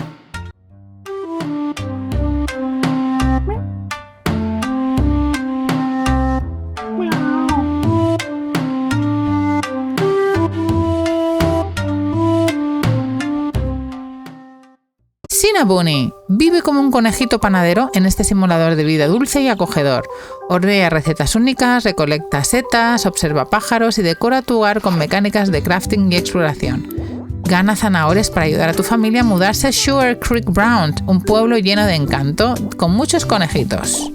Cinnaboni vive como un conejito panadero en este simulador de vida dulce y acogedor. Hornea recetas únicas, recolecta setas, observa pájaros y decora tu hogar con mecánicas de crafting y exploración. Gana zanahorias para ayudar a tu familia a mudarse a Sugar Creek Brown, un pueblo lleno de encanto con muchos conejitos.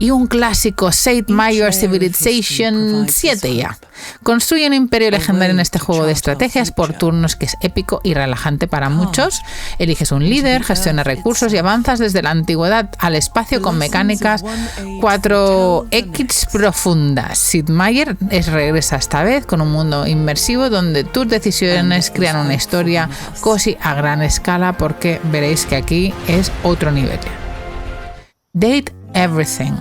Y un clásico, Sid Meier's Civilization 7 ya. Construye un imperio legendario en este juego de estrategias por turnos que es épico y relajante para muchos. Eliges un líder, gestionas recursos y avanzas desde la antigüedad al espacio con mecánicas 4X profundas. Sid Meier regresa esta vez con un mundo inmersivo donde tus decisiones crean una historia cozy a gran escala, porque veréis que aquí es otro nivel. Date Everything.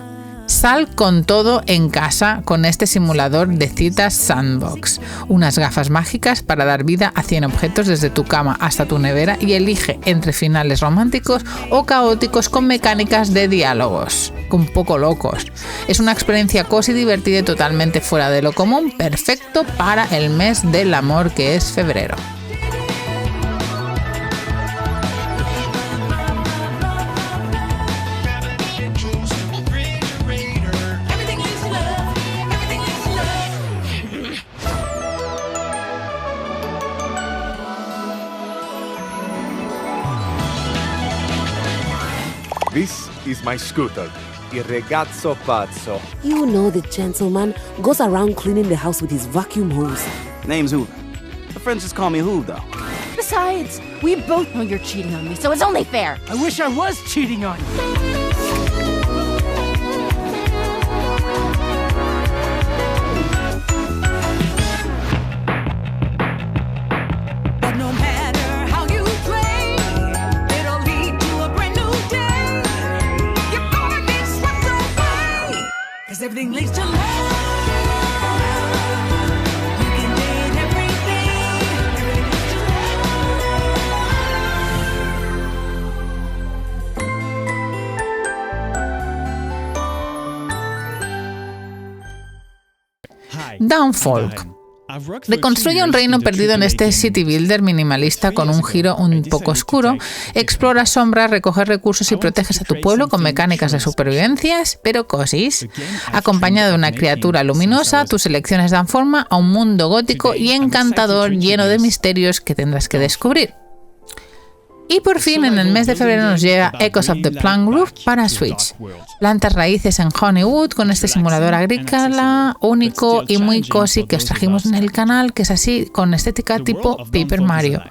Sal con todo en casa con este simulador de citas Sandbox. Unas gafas mágicas para dar vida a 100 objetos desde tu cama hasta tu nevera y elige entre finales románticos o caóticos con mecánicas de diálogos, un poco locos. Es una experiencia cozy, divertida y totalmente fuera de lo común, perfecto para el mes del amor que es febrero. This is my scooter, il ragazzo pazzo. You know the gentleman goes around cleaning the house with his vacuum hose. Name's Hoover. My friends just call me Hoov, though. Besides, we both know you're cheating on me, so it's only fair. I wish I was cheating on you. Everything leads to love. You can date everything. Everything leads to love. Downfolk. Reconstruye un reino perdido en este city builder minimalista con un giro un poco oscuro. Explora sombras, recoge recursos y proteges a tu pueblo con mecánicas de supervivencias, pero cosis. Acompañado de una criatura luminosa, tus elecciones dan forma a un mundo gótico y encantador lleno de misterios que tendrás que descubrir. Y por fin, en el mes de febrero nos llega Echoes of the Plant Roof para Switch. Plantas raíces en Honeywood con este simulador agrícola único y muy cozy que os trajimos en el canal, que es así, con estética tipo Paper Mario.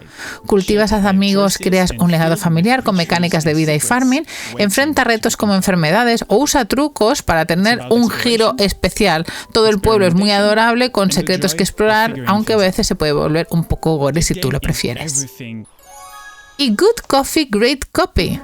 Cultivas a amigos, creas un legado familiar con mecánicas de vida y farming, enfrenta retos como enfermedades o usa trucos para tener un giro especial. Todo el pueblo es muy adorable, con secretos que explorar, aunque a veces se puede volver un poco gore si tú lo prefieres. Y Good Coffee, Great Coffee,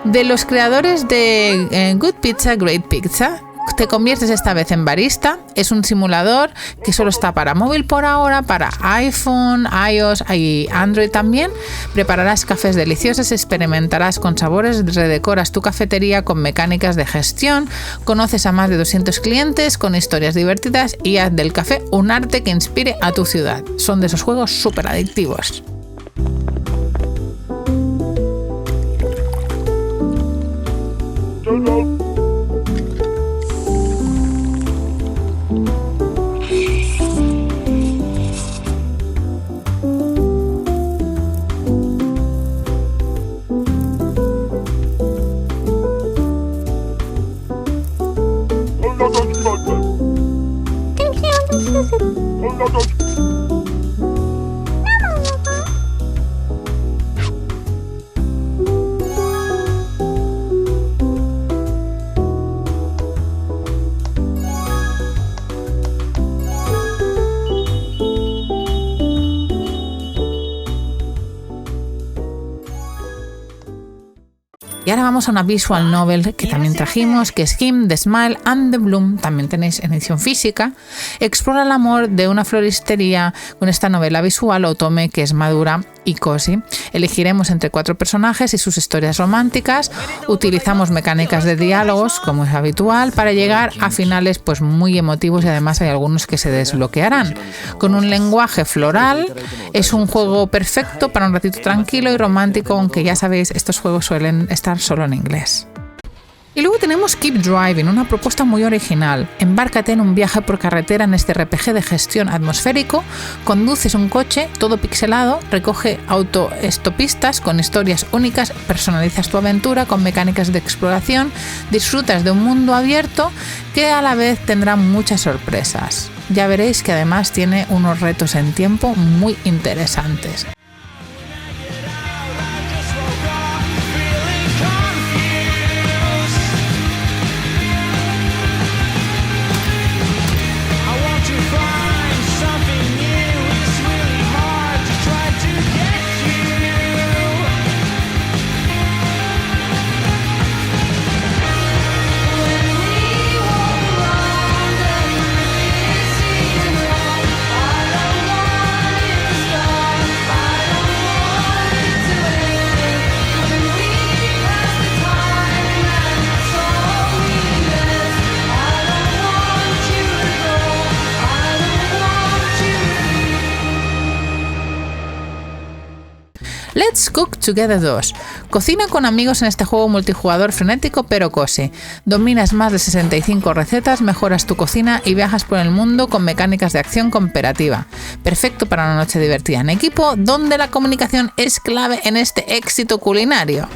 de los creadores de Good Pizza, Great Pizza. Te conviertes esta vez en barista. Es un simulador que solo está para móvil por ahora, para iPhone, iOS y Android también. Prepararás cafés deliciosos, experimentarás con sabores, redecoras tu cafetería con mecánicas de gestión, conoces a más de 200 clientes con historias divertidas y haz del café un arte que inspire a tu ciudad. Son de esos juegos súper adictivos. Y ahora vamos a una visual novel que también trajimos, que es Him, The Smile and the Bloom. También tenéis en edición física. Explora el amor de una floristería con esta novela visual otome que es madura y cozy. Elegiremos entre 4 personajes y sus historias románticas. Utilizamos mecánicas de diálogos, como es habitual, para llegar a finales pues muy emotivos, y además hay algunos que se desbloquearán. Con un lenguaje floral, es un juego perfecto para un ratito tranquilo y romántico, aunque ya sabéis, estos juegos suelen estar solo en inglés. Y luego tenemos Keep Driving, una propuesta muy original. Embárcate en un viaje por carretera en este RPG de gestión atmosférico, conduces un coche todo pixelado, recoge autoestopistas con historias únicas, personalizas tu aventura con mecánicas de exploración, disfrutas de un mundo abierto que a la vez tendrá muchas sorpresas. Ya veréis que además tiene unos retos en tiempo muy interesantes. Let's Cook Together 2. Cocina con amigos en este juego multijugador frenético pero cozy. Dominas más de 65 recetas, mejoras tu cocina y viajas por el mundo con mecánicas de acción cooperativa. Perfecto para una noche divertida en equipo, donde la comunicación es clave en este éxito culinario.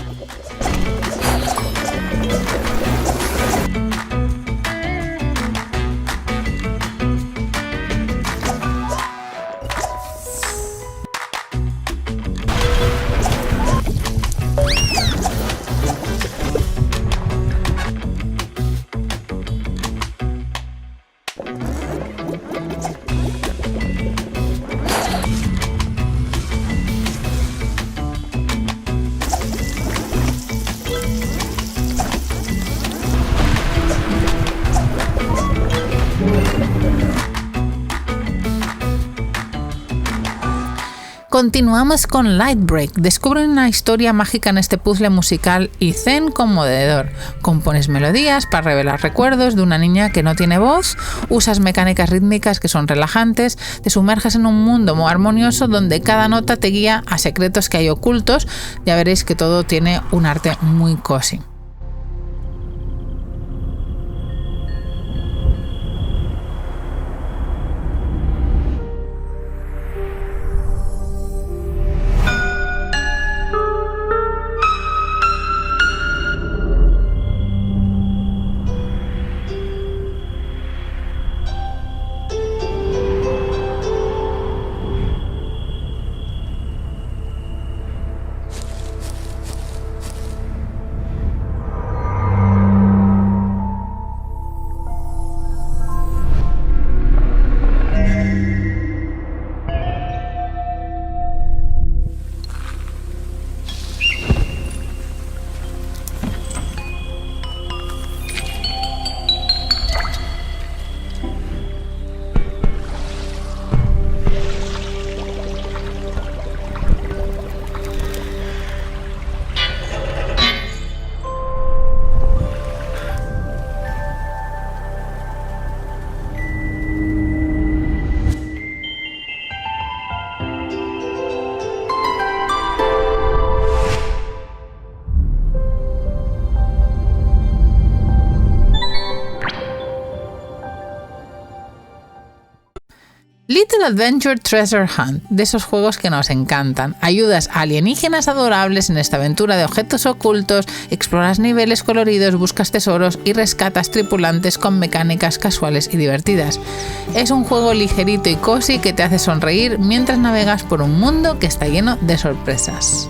Continuamos con Lightbreak. Descubren una historia mágica en este puzzle musical y zen conmovedor. Compones melodías para revelar recuerdos de una niña que no tiene voz, usas mecánicas rítmicas que son relajantes, te sumerges en un mundo muy armonioso donde cada nota te guía a secretos que hay ocultos. Ya veréis que todo tiene un arte muy cozy. Little Adventure Treasure Hunt, de esos juegos que nos encantan. Ayudas a alienígenas adorables en esta aventura de objetos ocultos, exploras niveles coloridos, buscas tesoros y rescatas tripulantes con mecánicas casuales y divertidas. Es un juego ligerito y cozy que te hace sonreír mientras navegas por un mundo que está lleno de sorpresas.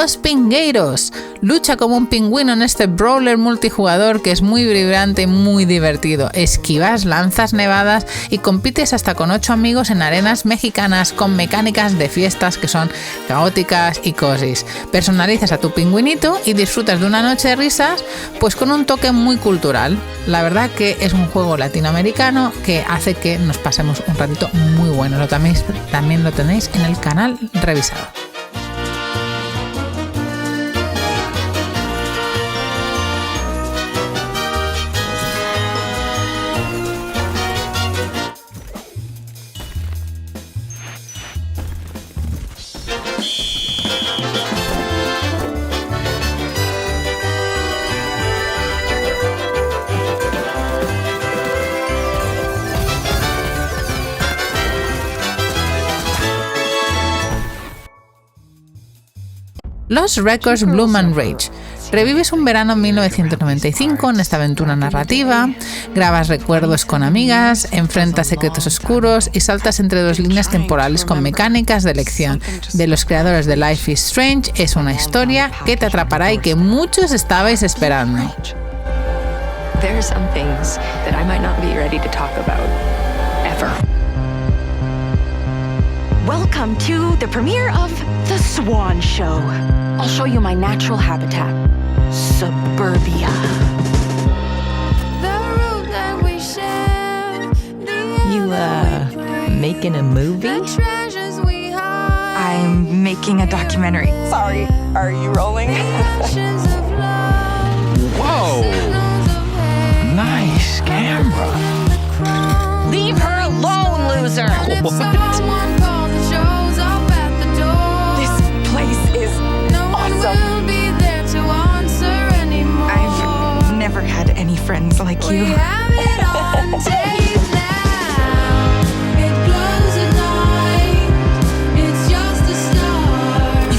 Los Pingueiros. Lucha como un pingüino en este brawler multijugador que es muy vibrante y muy divertido. Esquivas lanzas nevadas y compites hasta con 8 amigos en arenas mexicanas con mecánicas de fiestas que son caóticas y cosis. Personalizas a tu pingüinito y disfrutas de una noche de risas, pues con un toque muy cultural. La verdad que es un juego latinoamericano que hace que nos pasemos un ratito muy bueno. También lo tenéis en el canal revisado. Lost Records Bloom and Rage. Revives un verano en 1995 en esta aventura narrativa, grabas recuerdos con amigas, enfrentas secretos oscuros y saltas entre dos líneas temporales con mecánicas de elección. De los creadores de Life is Strange, es una historia que te atrapará y que muchos estabais esperando. There are some things that I might not be ready to talk about ever. Welcome to the premiere of The Swan Show. I'll show you my natural habitat, suburbia. You, making a movie? I'm making a documentary. Sorry, are you rolling? Whoa! Nice camera. Leave her alone, loser! I've never had any friends like you. You've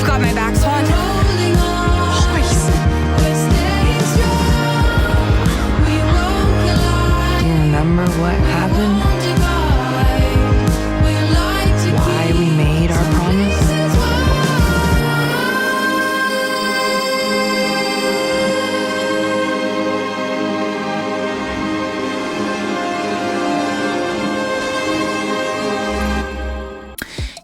got my back, Swan. Always. Do you remember what happened? Why we made our promise?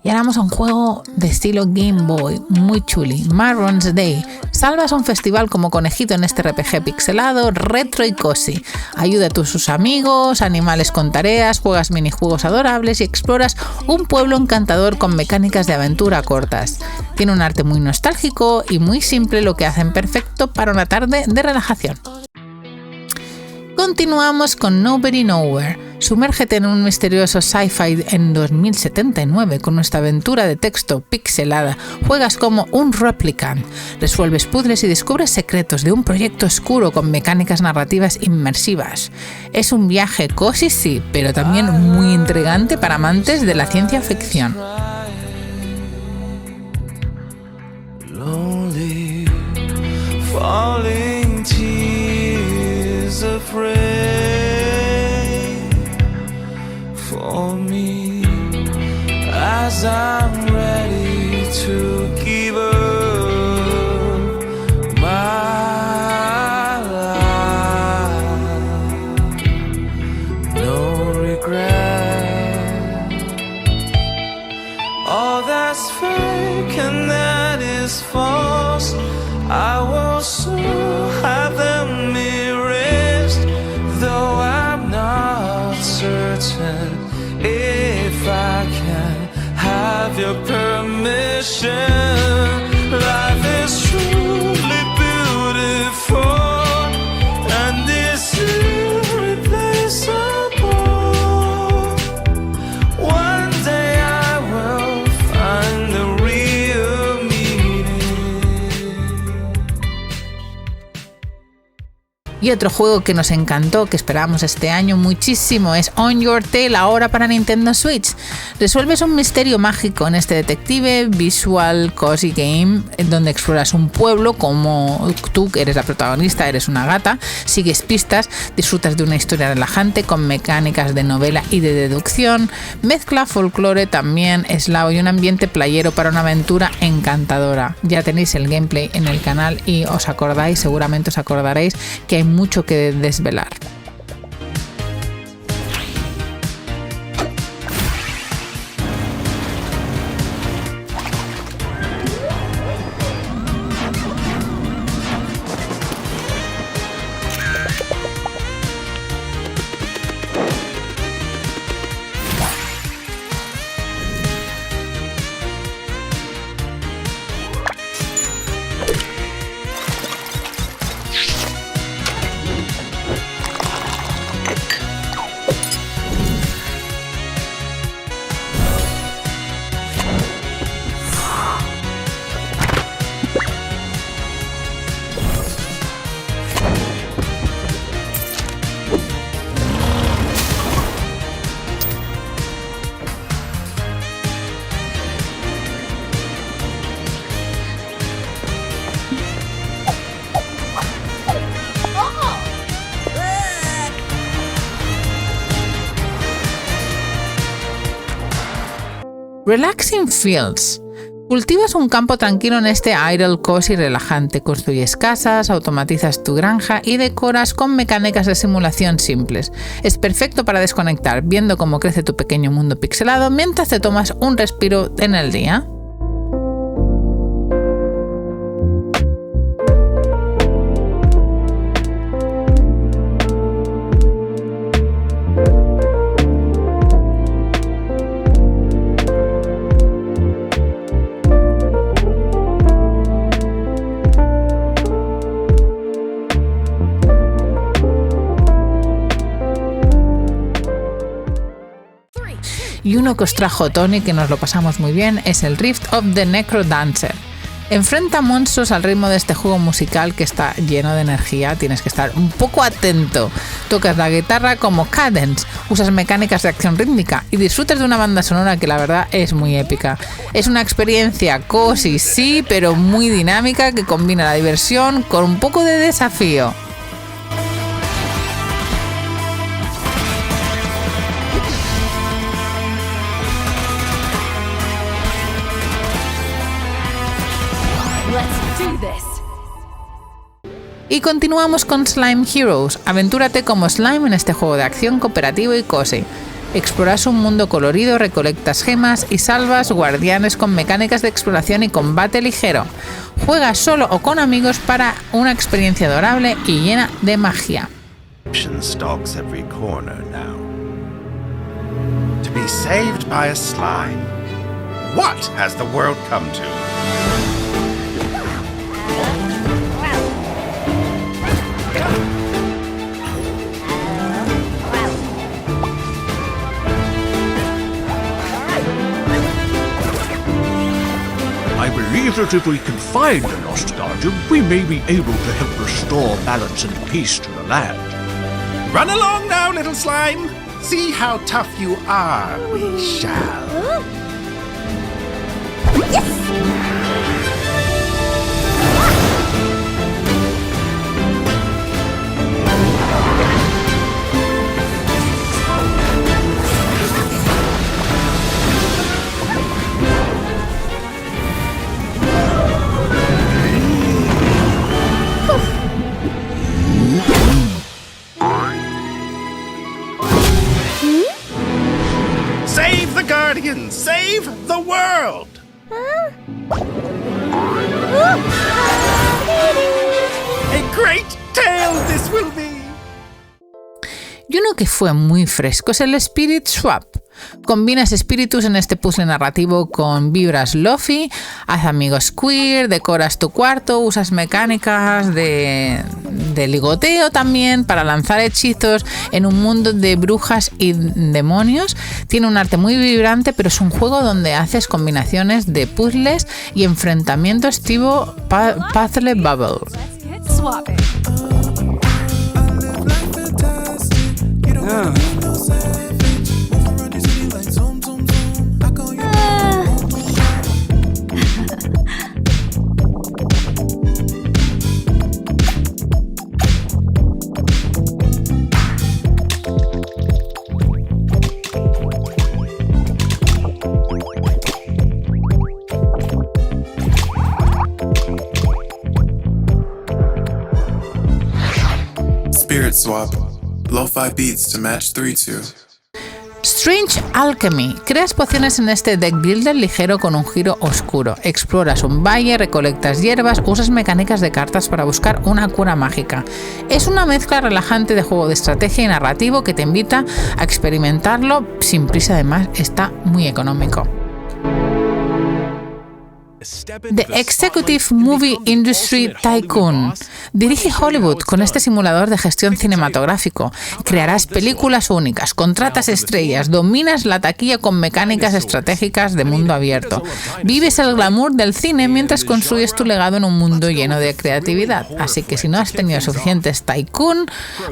Y ahora vamos a un juego de estilo Game Boy, muy chuli, Marron's Day. Salvas un festival como conejito en este RPG pixelado, retro y cozy. Ayuda a tus amigos, animales con tareas, juegas minijuegos adorables y exploras un pueblo encantador con mecánicas de aventura cortas. Tiene un arte muy nostálgico y muy simple, lo que hacen perfecto para una tarde de relajación. Continuamos con Nobody Nowhere. Sumérgete en un misterioso sci-fi en 2079 con nuestra aventura de texto pixelada. Juegas como un replicant, resuelves puzzles y descubres secretos de un proyecto oscuro con mecánicas narrativas inmersivas. Es un viaje cozy, sí, pero también muy intrigante para amantes de la ciencia ficción. Lonely, falling tears of rain for me as I'm ready to give up my life. No regret. All that's fake and that is false, I will soon have them erased, though I'm not certain if I can have Y otro juego que nos encantó, que esperamos este año muchísimo, es On Your Tail, ahora para Nintendo Switch. Resuelves un misterio mágico en este detective visual cozy game, donde exploras un pueblo como tú, que eres la protagonista, eres una gata, sigues pistas, disfrutas de una historia relajante con mecánicas de novela y de deducción, mezcla folclore también, eslavo y un ambiente playero para una aventura encantadora. Ya tenéis el gameplay en el canal y seguramente os acordaréis que hay mucho que desvelar. Relaxing Fields. Cultivas un campo tranquilo en este idle cozy relajante, construyes casas, automatizas tu granja y decoras con mecánicas de simulación simples. Es perfecto para desconectar, viendo cómo crece tu pequeño mundo pixelado mientras te tomas un respiro en el día. Y uno que os trajo Tony, que nos lo pasamos muy bien, es el Rift of the Necrodancer. Enfrenta monstruos al ritmo de este juego musical que está lleno de energía, tienes que estar un poco atento. Tocas la guitarra como Cadence, usas mecánicas de acción rítmica y disfrutas de una banda sonora que la verdad es muy épica. Es una experiencia cozy, sí, pero muy dinámica que combina la diversión con un poco de desafío. Y continuamos con Slime Heroes. Aventúrate como slime en este juego de acción cooperativo y cozy. Exploras un mundo colorido, recolectas gemas y salvas guardianes con mecánicas de exploración y combate ligero. Juega solo o con amigos para una experiencia adorable y llena de magia. Stalks every corner now. To be saved by a slime. What has the world come to? I believe that if we can find the lost guardian, we may be able to help restore balance and peace to the land. Run along now, little slime. See how tough you are. We shall. Save the Guardian! Save the world! A great tale this will be! Y uno que fue muy fresco es el Spirit Swap. Combinas espíritus en este puzzle narrativo con vibras lofi, haz amigos queer, decoras tu cuarto, usas mecánicas de ligoteo también para lanzar hechizos en un mundo de brujas y demonios. Tiene un arte muy vibrante, pero es un juego donde haces combinaciones de puzzles y enfrentamientos tipo Puzzle Bubble. swap lo-fi beats to match 3-2. Strange Alchemy. Creas pociones en este deck builder ligero con un giro oscuro. Exploras un valle, recolectas hierbas, usas mecánicas de cartas para buscar una cura mágica. Es una mezcla relajante de juego de estrategia y narrativo que te invita a experimentarlo sin prisa, además está muy económico. The Executive Movie Industry Tycoon. Dirige Hollywood con este simulador de gestión cinematográfico. Crearás películas únicas, contratas estrellas, dominas la taquilla con mecánicas estratégicas de mundo abierto. Vives el glamour del cine mientras construyes tu legado en un mundo lleno de creatividad. Así que si no has tenido suficientes Tycoon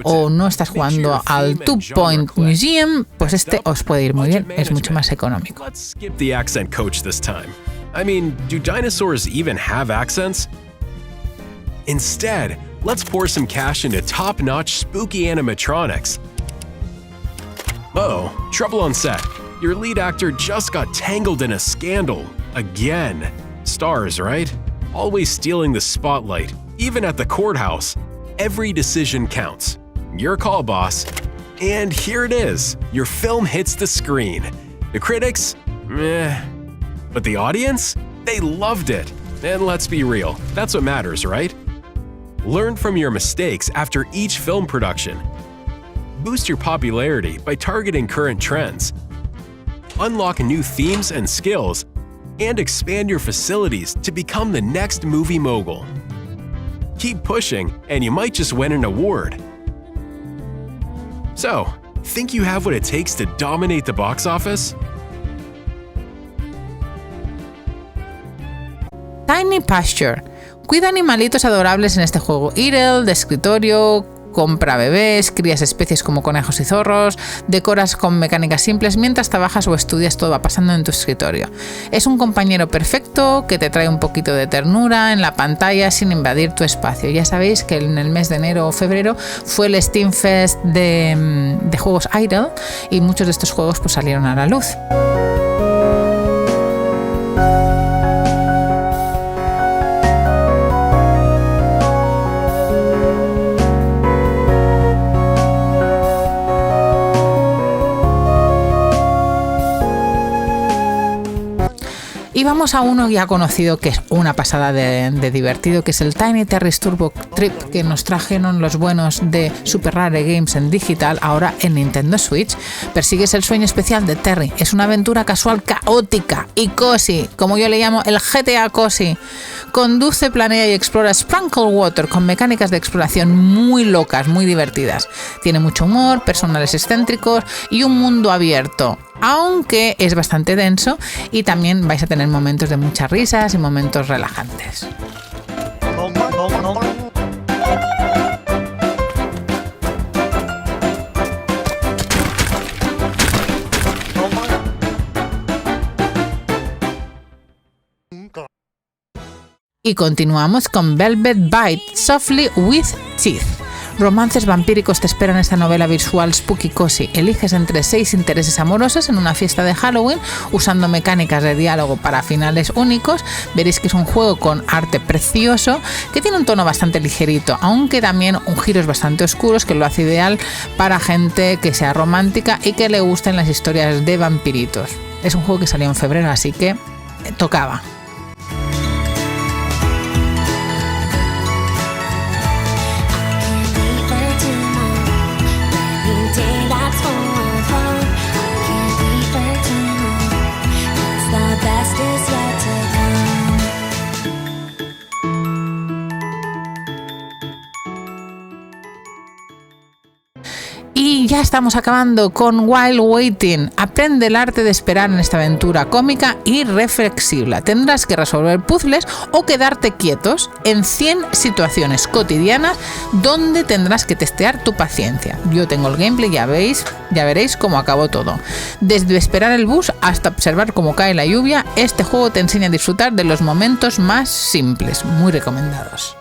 o no estás jugando al Two Point Museum, pues este os puede ir muy bien, es mucho más económico. I mean, do dinosaurs even have accents? Instead, let's pour some cash into top-notch spooky animatronics. Uh-oh, trouble on set. Your lead actor just got tangled in a scandal. Again. Stars, right? Always stealing the spotlight, even at the courthouse. Every decision counts. Your call, boss. And here it is. Your film hits the screen. The critics? Meh. But the audience? They loved it. And let's be real, that's what matters, right? Learn from your mistakes after each film production. Boost your popularity by targeting current trends. Unlock new themes and skills, and expand your facilities to become the next movie mogul. Keep pushing, and you might just win an award. So, think you have what it takes to dominate the box office? Tiny Pasture. Cuida animalitos adorables en este juego. Irel, de escritorio, compra bebés, crías especies como conejos y zorros, decoras con mecánicas simples mientras trabajas o estudias, todo va pasando en tu escritorio. Es un compañero perfecto que te trae un poquito de ternura en la pantalla sin invadir tu espacio. Ya sabéis que en el mes de enero o febrero fue el Steam Fest de juegos Irel y muchos de estos juegos pues salieron a la luz. Y vamos a uno ya conocido que es una pasada de divertido, que es el Tiny Terry's Turbo Trip, que nos trajeron los buenos de Super Rare Games en digital, ahora en Nintendo Switch. Persigues el sueño especial de Terry. Es una aventura casual, caótica y cozy, como yo le llamo el GTA cozy. Conduce, planea y explora Sprinkle Water con mecánicas de exploración muy locas, muy divertidas. Tiene mucho humor, personajes excéntricos y un mundo abierto, aunque es bastante denso, y también vais a tener momentos de muchas risas y momentos relajantes. Y continuamos con Velvet Bite, Softly with Teeth. Romances vampíricos te esperan en esta novela visual spooky cozy. Eliges entre 6 intereses amorosos en una fiesta de Halloween usando mecánicas de diálogo para finales únicos. Veréis que es un juego con arte precioso que tiene un tono bastante ligerito, aunque también un giros bastante oscuros que lo hace ideal para gente que sea romántica y que le gusten las historias de vampiritos. Es un juego que salió en febrero, así que tocaba. Y ya estamos acabando con While Waiting. Aprende el arte de esperar en esta aventura cómica y reflexiva. Tendrás que resolver puzzles o quedarte quietos en 100 situaciones cotidianas donde tendrás que testear tu paciencia. Yo tengo el gameplay, ya veréis cómo acabó todo. Desde esperar el bus hasta observar cómo cae la lluvia, este juego te enseña a disfrutar de los momentos más simples. Muy recomendados.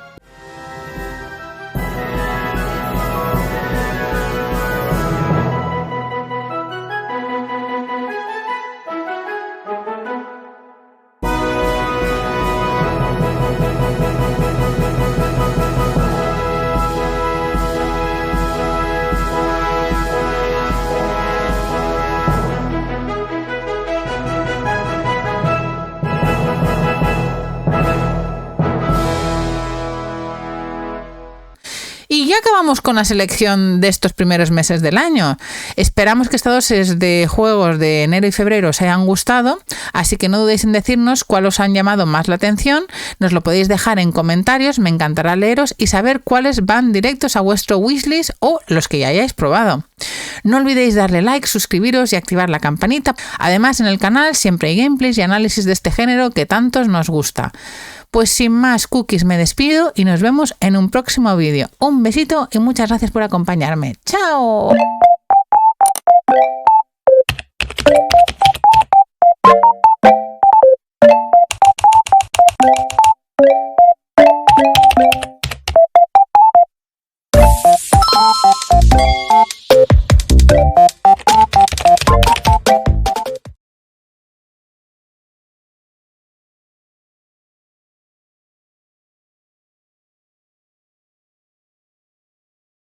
vamos con la selección de estos primeros meses del año. Esperamos que estas dosis de juegos de enero y febrero os hayan gustado, así que no dudéis en decirnos cuál os han llamado más la atención. Nos lo podéis dejar en comentarios, me encantará leeros y saber cuáles van directos a vuestro wishlist o los que ya hayáis probado. No olvidéis darle like, suscribiros y activar la campanita. Además, en el canal siempre hay gameplays y análisis de este género que tantos nos gusta. Pues sin más cookies me despido y nos vemos en un próximo vídeo. Un besito y muchas gracias por acompañarme. ¡Chao!